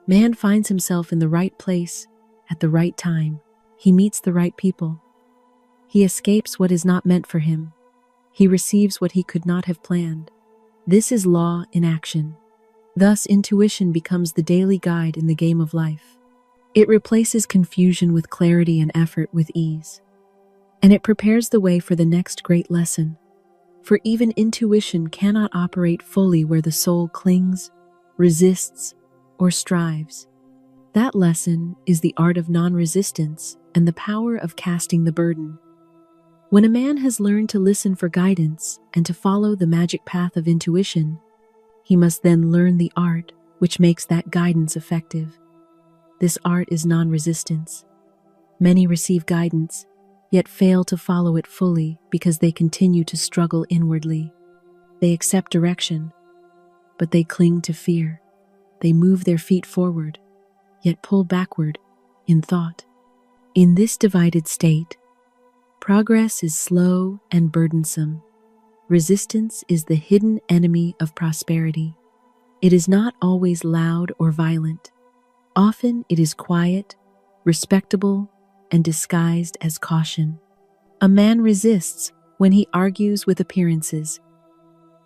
man finds himself in the right place at the right time. He meets the right people. He escapes what is not meant for him. He receives what he could not have planned. This is law in action. Thus, intuition becomes the daily guide in the game of life. It replaces confusion with clarity and effort with ease. And it prepares the way for the next great lesson. For even intuition cannot operate fully where the soul clings, resists, or strives. That lesson is the art of non-resistance and the power of casting the burden. When a man has learned to listen for guidance and to follow the magic path of intuition, he must then learn the art which makes that guidance effective. This art is non-resistance. Many receive guidance, yet fail to follow it fully because they continue to struggle inwardly. They accept direction, but they cling to fear. They move their feet forward, yet pull backward in thought. In this divided state, progress is slow and burdensome. Resistance is the hidden enemy of prosperity. It is not always loud or violent. Often it is quiet, respectable, and disguised as caution. A man resists when he argues with appearances,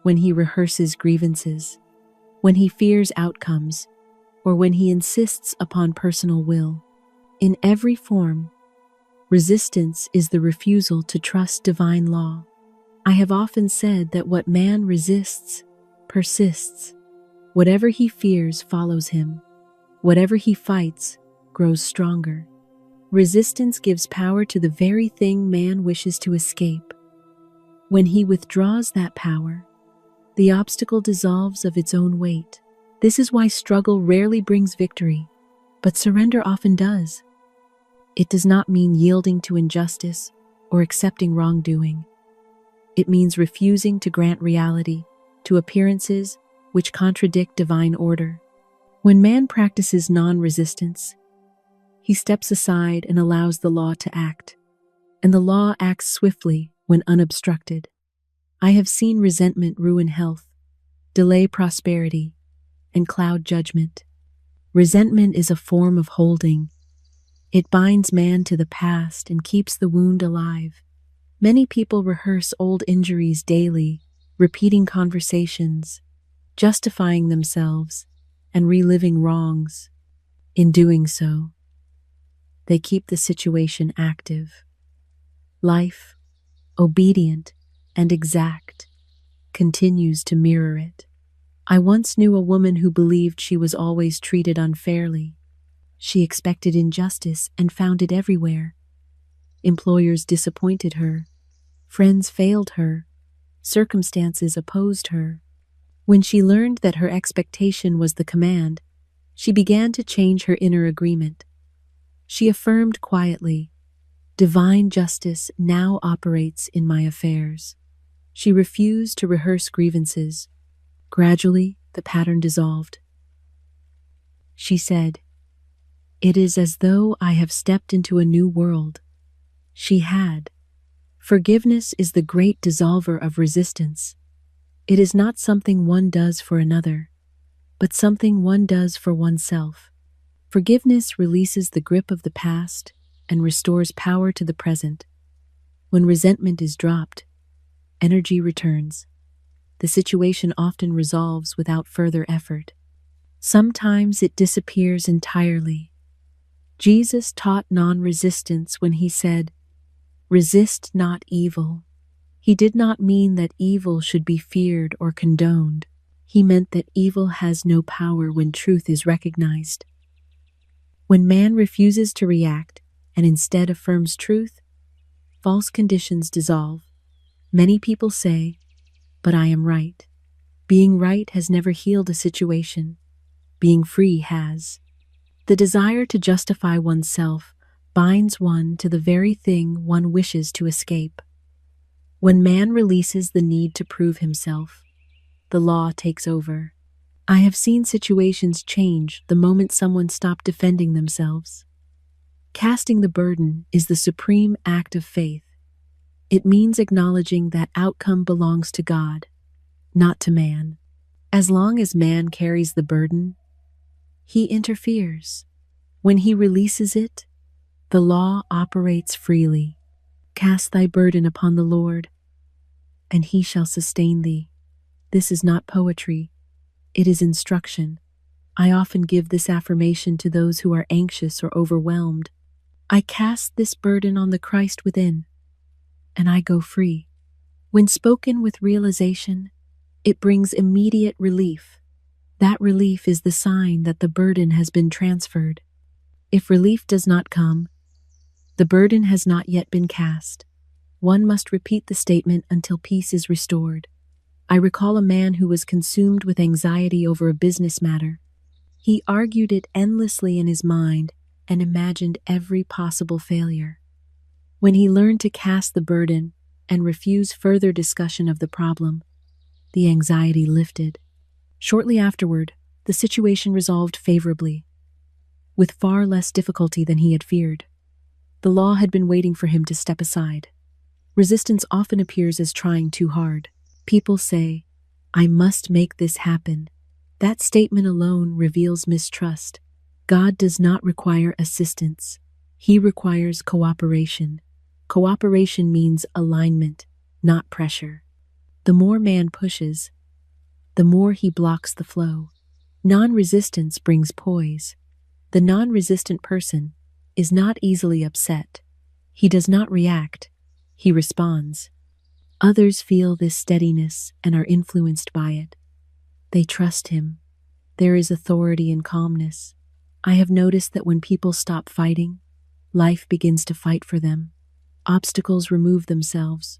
when he rehearses grievances, when he fears outcomes, or when he insists upon personal will. In every form, resistance is the refusal to trust divine law. I have often said that what man resists, persists. Whatever he fears follows him. Whatever he fights grows stronger. Resistance gives power to the very thing man wishes to escape. When he withdraws that power, the obstacle dissolves of its own weight. This is why struggle rarely brings victory, but surrender often does. It does not mean yielding to injustice or accepting wrongdoing. It means refusing to grant reality to appearances which contradict divine order. When man practices non-resistance, he steps aside and allows the law to act, and the law acts swiftly when unobstructed. I have seen resentment ruin health, delay prosperity, and cloud judgment. Resentment is a form of holding. It binds man to the past and keeps the wound alive. Many people rehearse old injuries daily, repeating conversations, justifying themselves, and reliving wrongs. In doing so, they keep the situation active, life, obedient, and exact. continues to mirror it. I once knew a woman who believed she was always treated unfairly. She expected injustice and found it everywhere. Employers disappointed her. Friends failed her. Circumstances opposed her. When she learned that her expectation was the command, she began to change her inner agreement. She affirmed quietly, "Divine justice now operates in my affairs." She refused to rehearse grievances. Gradually, the pattern dissolved. She said, "It is as though I have stepped into a new world." She had. Forgiveness is the great dissolver of resistance. It is not something one does for another, but something one does for oneself. Forgiveness releases the grip of the past and restores power to the present. When resentment is dropped, energy returns. The situation often resolves without further effort. Sometimes it disappears entirely. Jesus taught non-resistance when he said, "Resist not evil." He did not mean that evil should be feared or condoned. He meant that evil has no power when truth is recognized. When man refuses to react and instead affirms truth, false conditions dissolve. Many people say, "But I am right." Being right has never healed a situation. Being free has. The desire to justify oneself binds one to the very thing one wishes to escape. When man releases the need to prove himself, the law takes over. I have seen situations change the moment someone stopped defending themselves. Casting the burden is the supreme act of faith. It means acknowledging that outcome belongs to God, not to man. As long as man carries the burden, he interferes. When he releases it, the law operates freely. Cast thy burden upon the Lord, and he shall sustain thee. This is not poetry, it is instruction. I often give this affirmation to those who are anxious or overwhelmed. I cast this burden on the Christ within, and I go free. When spoken with realization, it brings immediate relief. That relief is the sign that the burden has been transferred. If relief does not come, the burden has not yet been cast. One must repeat the statement until peace is restored. I recall a man who was consumed with anxiety over a business matter. He argued it endlessly in his mind and imagined every possible failure. When he learned to cast the burden and refuse further discussion of the problem, the anxiety lifted. Shortly afterward, the situation resolved favorably, with far less difficulty than he had feared. The law had been waiting for him to step aside. Resistance often appears as trying too hard. People say, "I must make this happen." That statement alone reveals mistrust. God does not require assistance. He requires cooperation. Cooperation means alignment, not pressure. The more man pushes, the more he blocks the flow. Non-resistance brings poise. The non-resistant person is not easily upset. He does not react, he responds. Others feel this steadiness and are influenced by it. They trust him. There is authority in calmness. I have noticed that when people stop fighting, life begins to fight for them. Obstacles remove themselves.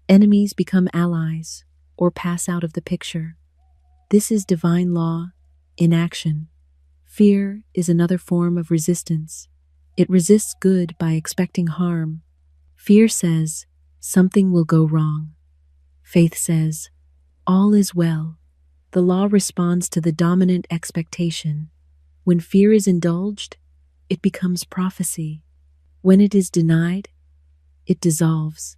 Enemies become allies or pass out of the picture. This is divine law in action. Fear is another form of resistance. It resists good by expecting harm. Fear says, something will go wrong. Faith says, all is well. The law responds to the dominant expectation. When fear is indulged, it becomes prophecy. When it is denied, it dissolves.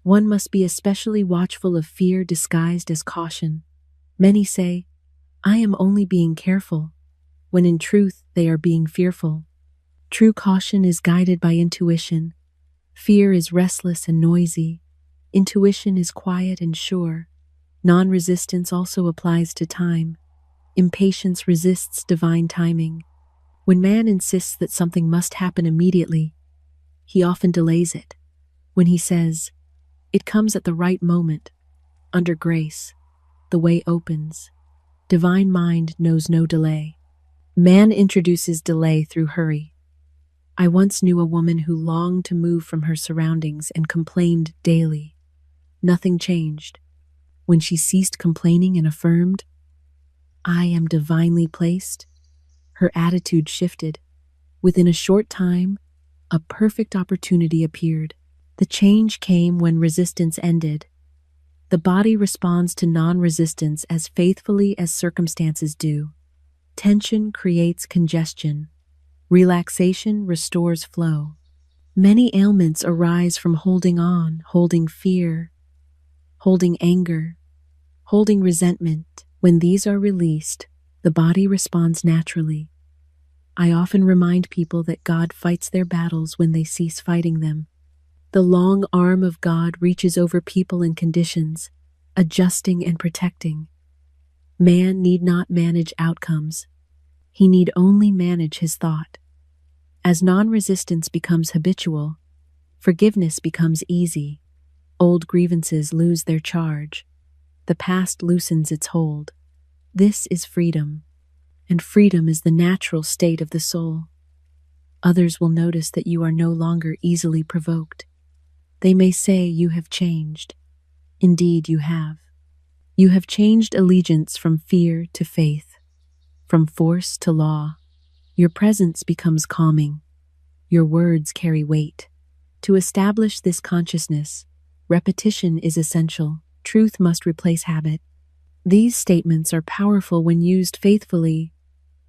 One must be especially watchful of fear disguised as caution. Many say, I am only being careful, when in truth they are being fearful. True caution is guided by intuition. Fear is restless and noisy. Intuition is quiet and sure. Non-resistance also applies to time. Impatience resists divine timing. When man insists that something must happen immediately, he often delays it. When he says, it comes at the right moment, under grace, the way opens. Divine mind knows no delay. Man introduces delay through hurry. I once knew a woman who longed to move from her surroundings and complained daily. Nothing changed. When she ceased complaining and affirmed, "I am divinely placed," her attitude shifted. Within a short time, a perfect opportunity appeared. The change came when resistance ended. The body responds to non-resistance as faithfully as circumstances do. Tension creates congestion. Relaxation restores flow. Many ailments arise from holding on, holding fear, holding anger, holding resentment. When these are released, the body responds naturally. I often remind people that God fights their battles when they cease fighting them. The long arm of God reaches over people and conditions, adjusting and protecting. Man need not manage outcomes. He need only manage his thought. As non-resistance becomes habitual, forgiveness becomes easy. Old grievances lose their charge. The past loosens its hold. This is freedom, and freedom is the natural state of the soul. Others will notice that you are no longer easily provoked. They may say you have changed. Indeed, you have. You have changed allegiance from fear to faith, from force to law. Your presence becomes calming. Your words carry weight. To establish this consciousness, repetition is essential. Truth must replace habit. These statements are powerful when used faithfully.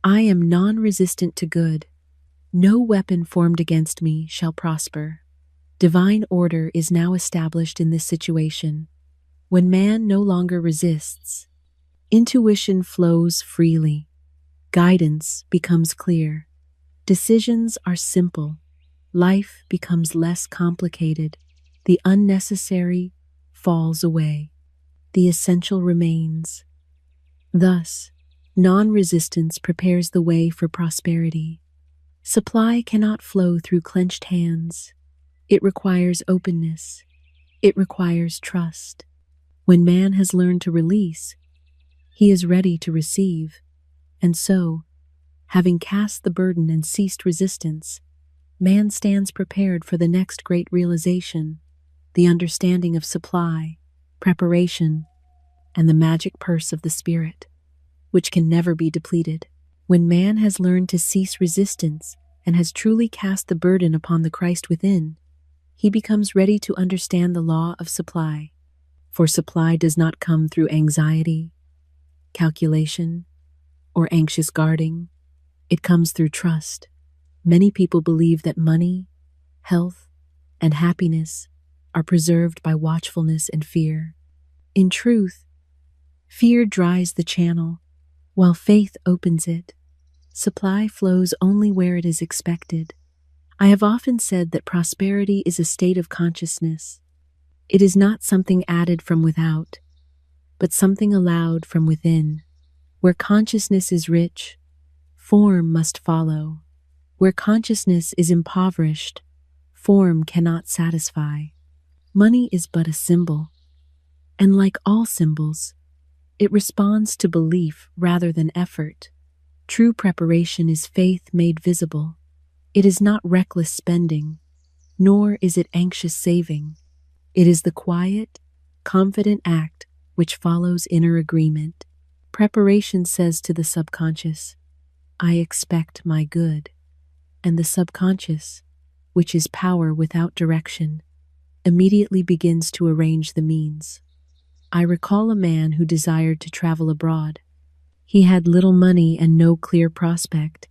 I am non-resistant to good. No weapon formed against me shall prosper. Divine order is now established in this situation. When man no longer resists, intuition flows freely. Guidance becomes clear. Decisions are simple. Life becomes less complicated. The unnecessary falls away. The essential remains. Thus, non-resistance prepares the way for prosperity. Supply cannot flow through clenched hands. It requires openness. It requires trust. When man has learned to release, he is ready to receive. And so, having cast the burden and ceased resistance, man stands prepared for the next great realization, the understanding of supply, preparation, and the magic purse of the spirit, which can never be depleted. When man has learned to cease resistance and has truly cast the burden upon the Christ within, he becomes ready to understand the law of supply. For supply does not come through anxiety, calculation, or anxious guarding. It comes through trust. Many people believe that money, health, and happiness are preserved by watchfulness and fear. In truth, fear dries the channel, while faith opens it. Supply flows only where it is expected. I have often said that prosperity is a state of consciousness. It is not something added from without, but something allowed from within. Where consciousness is rich, form must follow. Where consciousness is impoverished, form cannot satisfy. Money is but a symbol, and like all symbols, it responds to belief rather than effort. True preparation is faith made visible. It is not reckless spending, nor is it anxious saving. It is the quiet, confident act which follows inner agreement. Preparation says to the subconscious, I expect my good. And the subconscious, which is power without direction, immediately begins to arrange the means. I recall a man who desired to travel abroad. He had little money and no clear prospect.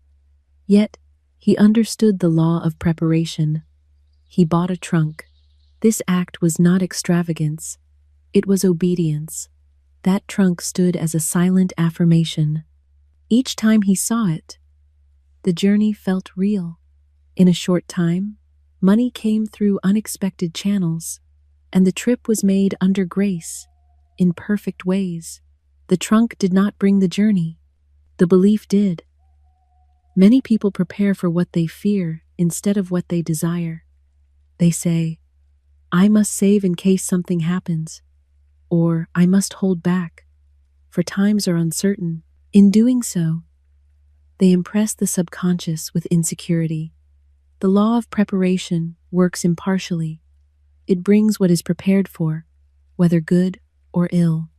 Yet, he understood the law of preparation. He bought a trunk. This act was not extravagance. It was obedience. That trunk stood as a silent affirmation. Each time he saw it, the journey felt real. In a short time, money came through unexpected channels, and the trip was made under grace, in perfect ways. The trunk did not bring the journey. The belief did. Many people prepare for what they fear instead of what they desire. They say, I must save in case something happens, or I must hold back. for times are uncertain. In doing so, they impress the subconscious with insecurity. The law of preparation works impartially. It brings what is prepared for, whether good or ill.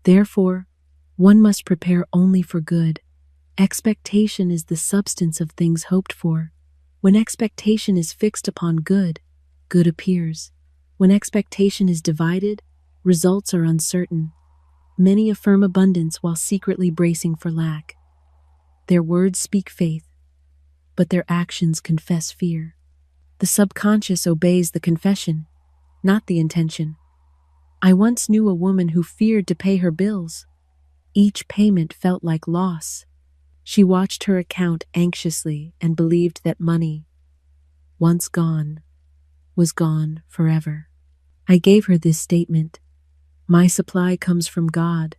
Therefore, one must prepare only for good. Expectation is the substance of things hoped for. When expectation is fixed upon good, good appears. When expectation is divided, results are uncertain. Many affirm abundance while secretly bracing for lack. Their words speak faith, but their actions confess fear. The subconscious obeys the confession, not the intention. I once knew a woman who feared to pay her bills. Each payment felt like loss. She watched her account anxiously and believed that money, once gone, was gone forever. I gave her this statement: "My supply comes from God.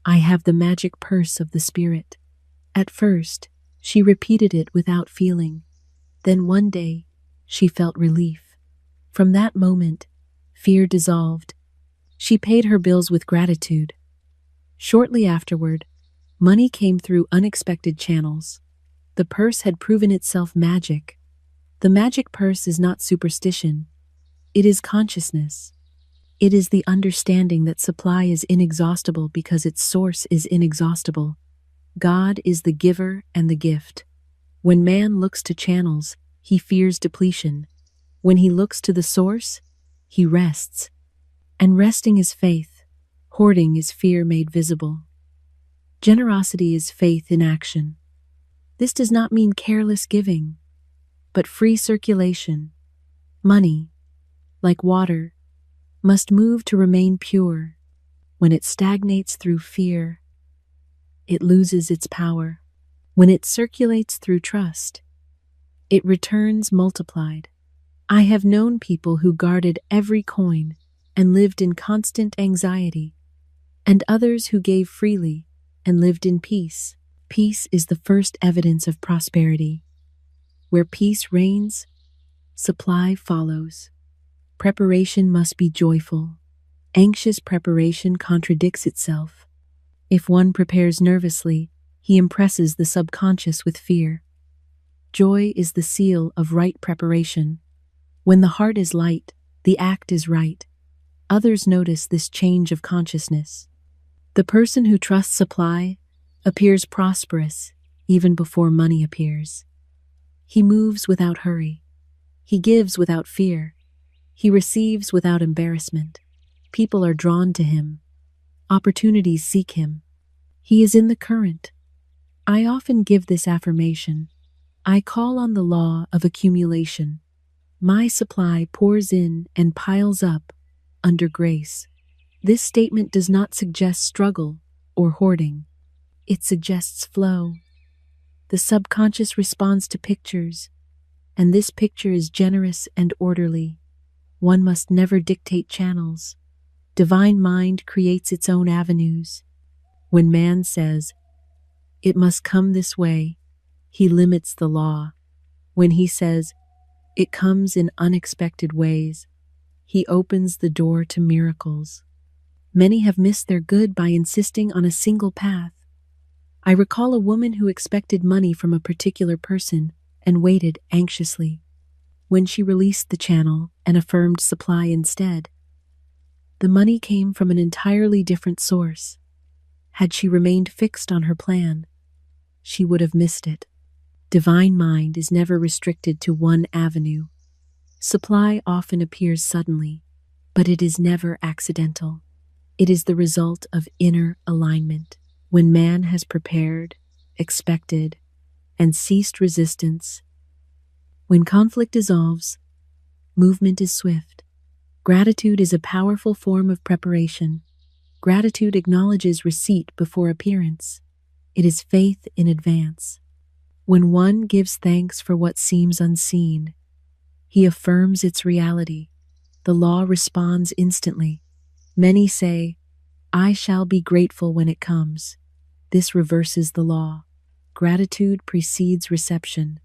I have the magic purse of the Spirit." At first, she repeated it without feeling. Then one day, she felt relief. From that moment, fear dissolved. She paid her bills with gratitude. Shortly afterward, money came through unexpected channels. The purse had proven itself magic. The magic purse is not superstition. It is consciousness. It is the understanding that supply is inexhaustible because its source is inexhaustible. God is the giver and the gift. When man looks to channels, he fears depletion. When he looks to the source, he rests. And resting is faith. Hoarding is fear made visible. Generosity is faith in action. This does not mean careless giving, but free circulation. Money, like water, must move to remain pure. When it stagnates through fear, it loses its power. When it circulates through trust, it returns multiplied. I have known people who guarded every coin and lived in constant anxiety, and others who gave freely and lived in peace. Peace is the first evidence of prosperity. Where peace reigns, supply follows. Preparation must be joyful. Anxious preparation contradicts itself. If one prepares nervously, he impresses the subconscious with fear. Joy is the seal of right preparation. When the heart is light, the act is right. Others notice this change of consciousness. The person who trusts supply appears prosperous even before money appears. He moves without hurry. He gives without fear. He receives without embarrassment. People are drawn to him. Opportunities seek him. He is in the current. I often give this affirmation. I call on the law of accumulation. My supply pours in and piles up under grace. This statement does not suggest struggle or hoarding. It suggests flow. The subconscious responds to pictures, and this picture is generous and orderly. One must never dictate channels. Divine mind creates its own avenues. When man says, "It must come this way," he limits the law. When he says, "It comes in unexpected ways," he opens the door to miracles. Many have missed their good by insisting on a single path. I recall a woman who expected money from a particular person and waited anxiously. When she released the channel and affirmed supply instead, the money came from an entirely different source. Had she remained fixed on her plan, she would have missed it. Divine mind is never restricted to one avenue. Supply often appears suddenly, but it is never accidental. It is the result of inner alignment. When man has prepared, expected, and ceased resistance, when conflict dissolves, movement is swift. Gratitude is a powerful form of preparation. Gratitude acknowledges receipt before appearance. It is faith in advance. When one gives thanks for what seems unseen, he affirms its reality. The law responds instantly. Many say, "I shall be grateful when it comes." This reverses the law. Gratitude precedes reception.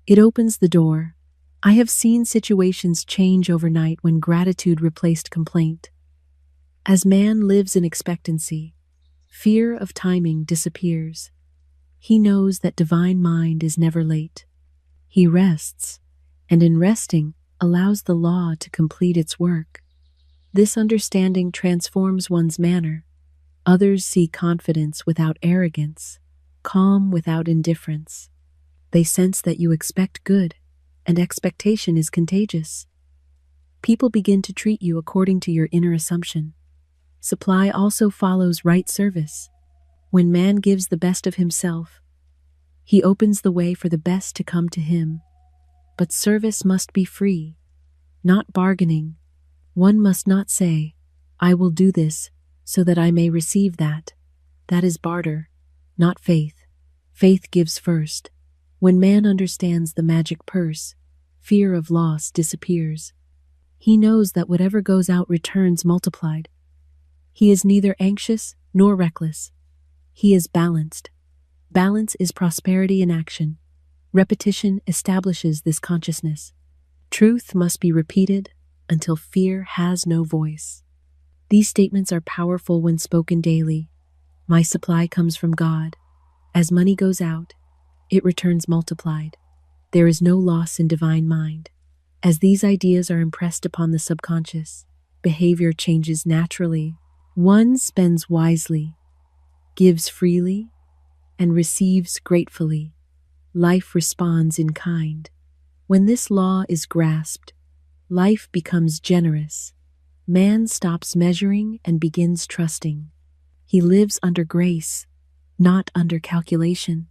It opens the door. I have seen situations change overnight when gratitude replaced complaint. As man lives in expectancy, Fear of timing disappears. He knows that divine mind is never late. He rests, and in resting, allows the law to complete its work. This understanding transforms one's manner. Others see confidence without arrogance, calm without indifference. They sense that you expect good, and expectation is contagious. People begin to treat you according to your inner assumption. Supply also follows right service. When man gives the best of himself, he opens the way for the best to come to him. But service must be free, not bargaining. One must not say, "I will do this so that I may receive that." That is barter, not faith. Faith gives first. When man understands the magic purse, fear of loss disappears. He knows that whatever goes out returns multiplied. He is neither anxious nor reckless. He is balanced. Balance is prosperity in action. Repetition establishes this consciousness. Truth must be repeated until fear has no voice. These statements are powerful when spoken daily. My supply comes from God. As money goes out, it returns multiplied. There is no loss in divine mind. As these ideas are impressed upon the subconscious, behavior changes naturally. One spends wisely, gives freely, and receives gratefully. Life responds in kind. When this law is grasped, life becomes generous. Man stops measuring and begins trusting. He lives under grace, not under calculation.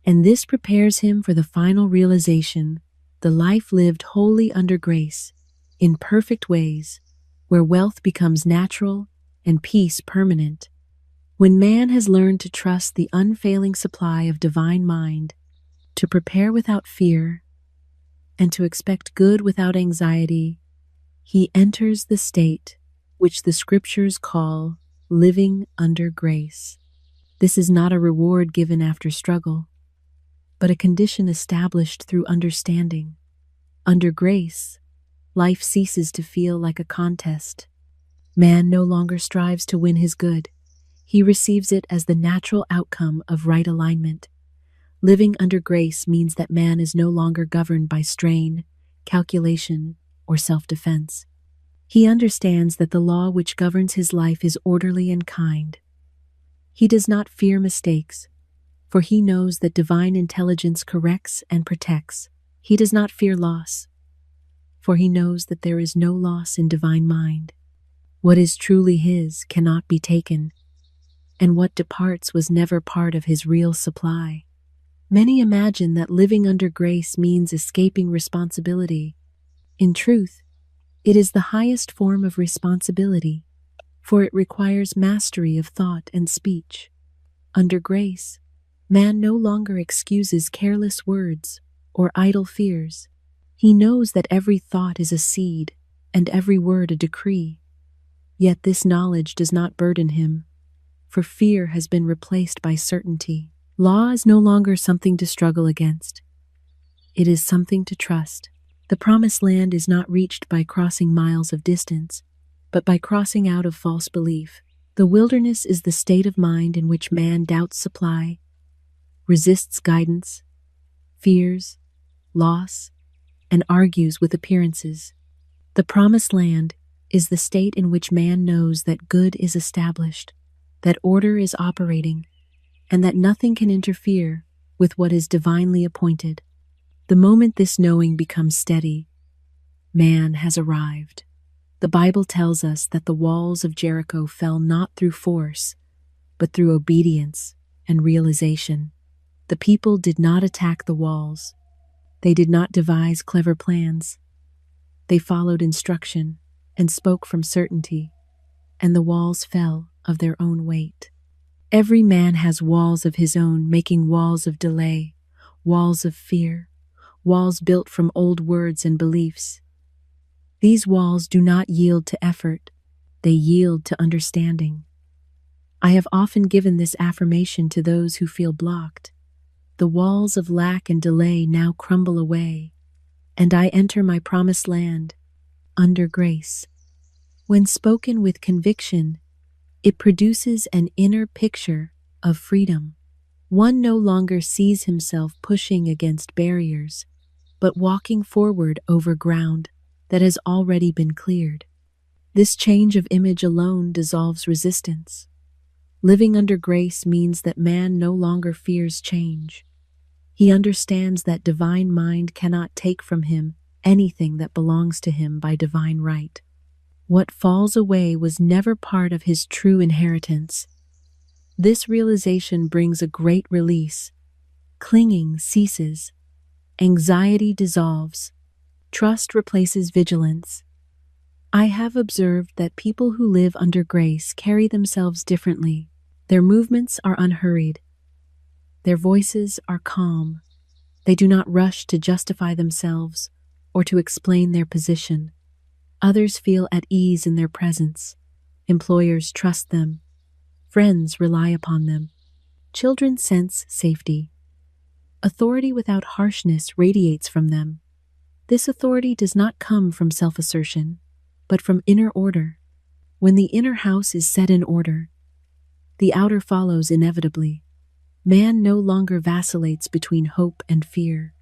And this prepares him for the final realization, the life lived wholly under grace, in perfect ways, where wealth becomes natural and peace permanent. When man has learned to trust the unfailing supply of divine mind, to prepare without fear, and to expect good without anxiety, he enters the state which the scriptures call living under grace. This is not a reward given after struggle, but a condition established through understanding. Under grace, life ceases to feel like a contest. Man no longer strives to win his good. He receives it as the natural outcome of right alignment. Living under grace means that man is no longer governed by strain, calculation, or self-defense. He understands that the law which governs his life is orderly and kind. He does not fear mistakes, for he knows that divine intelligence corrects and protects. He does not fear loss, for he knows that there is no loss in divine mind. What is truly his cannot be taken, and what departs was never part of his real supply. Many imagine that living under grace means escaping responsibility. In truth, it is the highest form of responsibility, for it requires mastery of thought and speech. Under grace, man no longer excuses careless words or idle fears. He knows that every thought is a seed and every word a decree. Yet this knowledge does not burden him, for fear has been replaced by certainty. Law is no longer something to struggle against. It is something to trust. The promised land is not reached by crossing miles of distance, but by crossing out of false belief. The wilderness is the state of mind in which man doubts supply, resists guidance, fears loss, and argues with appearances. The promised land is the state in which man knows that good is established, that order is operating, and that nothing can interfere with what is divinely appointed. The moment this knowing becomes steady, man has arrived. The Bible tells us that the walls of Jericho fell not through force, but through obedience and realization. The people did not attack the walls. They did not devise clever plans. They followed instruction and spoke from certainty, and the walls fell of their own weight. Every man has walls of his own, making walls of delay, walls of fear, walls built from old words and beliefs. These walls do not yield to effort, they yield to understanding. I have often given this affirmation to those who feel blocked. The walls of lack and delay now crumble away, and I enter my promised land under grace. When spoken with conviction, It produces an inner picture of freedom. One no longer sees himself pushing against barriers, but walking forward over ground that has already been cleared. This change of image alone dissolves resistance. Living under grace means that man no longer fears change. He understands that divine mind cannot take from him anything that belongs to him by divine right. What falls away was never part of his true inheritance. This realization brings a great release. Clinging ceases. Anxiety dissolves. Trust replaces vigilance. I have observed that people who live under grace carry themselves differently. Their movements are unhurried. Their voices are calm. They do not rush to justify themselves or to explain their position. Others feel at ease in their presence. Employers trust them. Friends rely upon them. Children sense safety. Authority without harshness radiates from them. This authority does not come from self-assertion, but from inner order. When the inner house is set in order, the outer follows inevitably. Man no longer vacillates between hope and fear.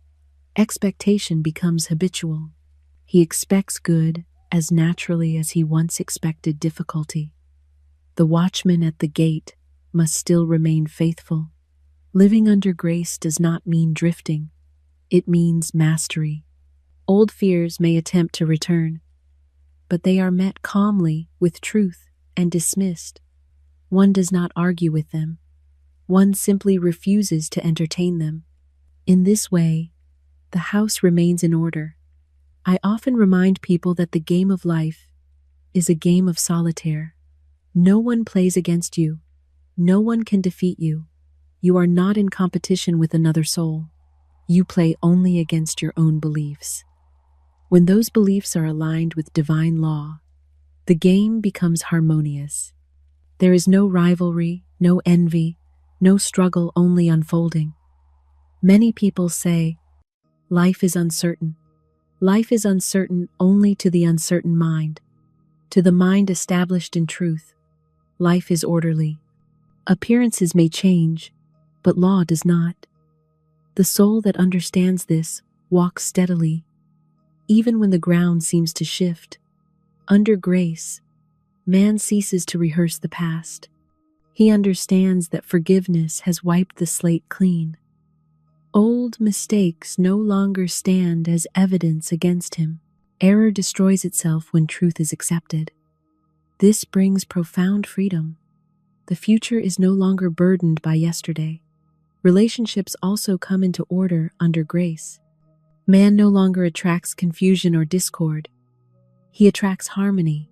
Expectation becomes habitual. He expects good as naturally as he once expected difficulty. The watchman at the gate must still remain faithful. Living under grace does not mean drifting. It means mastery. Old fears may attempt to return, but they are met calmly with truth and dismissed. One does not argue with them. One simply refuses to entertain them. In this way, the house remains in order. I often remind people that the game of life is a game of solitaire. No one plays against you. No one can defeat you. You are not in competition with another soul. You play only against your own beliefs. When those beliefs are aligned with divine law, the game becomes harmonious. There is no rivalry, no envy, no struggle, only unfolding. Many people say, life is uncertain. Life is uncertain only to the uncertain mind. To the mind established in truth, life is orderly. Appearances may change, but law does not. The soul that understands this walks steadily, even when the ground seems to shift. Under grace, man ceases to rehearse the past. He understands that forgiveness has wiped the slate clean. Old mistakes no longer stand as evidence against him. Error destroys itself when truth is accepted. This brings profound freedom. The future is no longer burdened by yesterday. Relationships also come into order under grace. Man no longer attracts confusion or discord. He attracts harmony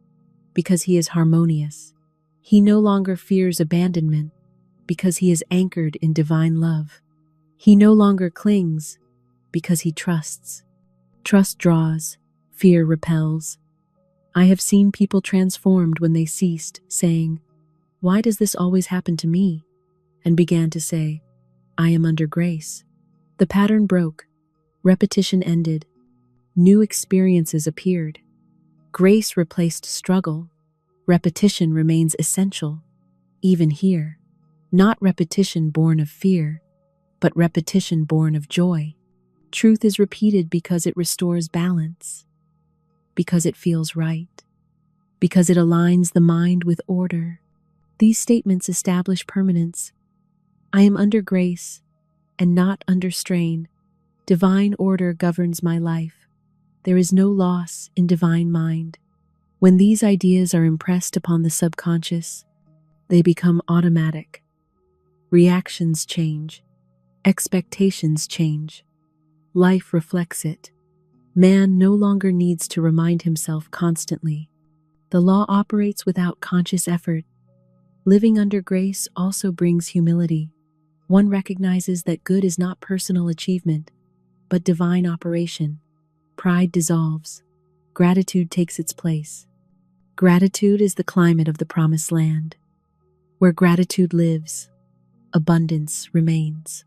because he is harmonious. He no longer fears abandonment because he is anchored in divine love. He no longer clings because he trusts. Trust draws, fear repels. I have seen people transformed when they ceased saying, "Why does this always happen to me?" and began to say, "I am under grace." The pattern broke. Repetition ended. New experiences appeared. Grace replaced struggle. Repetition remains essential, even here. Not repetition born of fear, but repetition born of joy. Truth is repeated because it restores balance, because it feels right, because it aligns the mind with order. These statements establish permanence. I am under grace and not under strain. Divine order governs my life. There is no loss in divine mind. When these ideas are impressed upon the subconscious, they become automatic. Reactions change. Expectations change. Life reflects it. Man no longer needs to remind himself constantly. The law operates without conscious effort. Living under grace also brings humility. One recognizes that good is not personal achievement, but divine operation. Pride dissolves. Gratitude takes its place. Gratitude is the climate of the promised land. Where gratitude lives, abundance remains.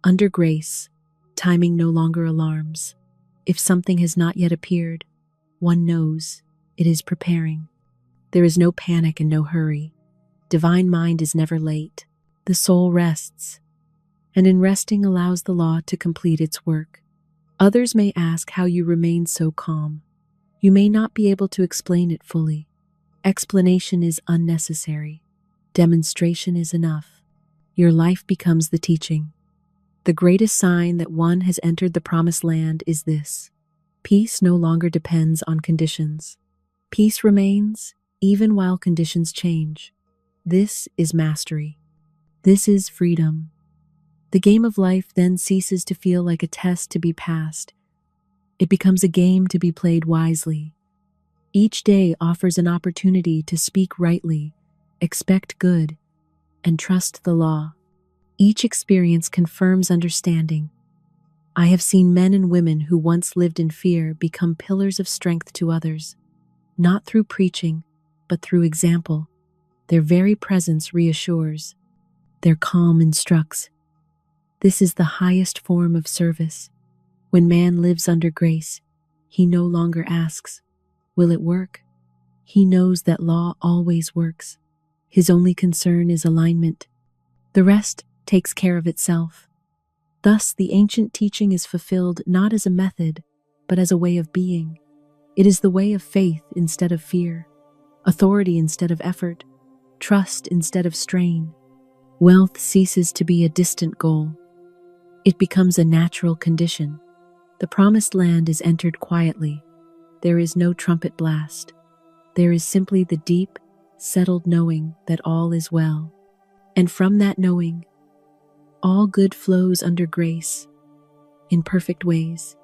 Under grace, timing no longer alarms. If something has not yet appeared, one knows it is preparing. There is no panic and no hurry. Divine mind is never late. The soul rests, and in resting allows the law to complete its work. Others may ask how you remain so calm. You may not be able to explain it fully. Explanation is unnecessary. Demonstration is enough. Your life becomes the teaching. The greatest sign that one has entered the promised land is this: peace no longer depends on conditions. Peace remains even while conditions change. This is mastery. This is freedom. The game of life then ceases to feel like a test to be passed. It becomes a game to be played wisely. Each day offers an opportunity to speak rightly, expect good, and trust the law. Each experience confirms understanding. I have seen men and women who once lived in fear become pillars of strength to others, not through preaching, but through example. Their very presence reassures. Their calm instructs. This is the highest form of service. When man lives under grace, he no longer asks, "Will it work?" He knows that law always works. His only concern is alignment. The rest takes care of itself. Thus, the ancient teaching is fulfilled not as a method, but as a way of being. It is the way of faith instead of fear, authority instead of effort, trust instead of strain. Wealth ceases to be a distant goal. It becomes a natural condition. The promised land is entered quietly. There is no trumpet blast. There is simply the deep, settled knowing that all is well. And from that knowing, all good flows under grace in perfect ways.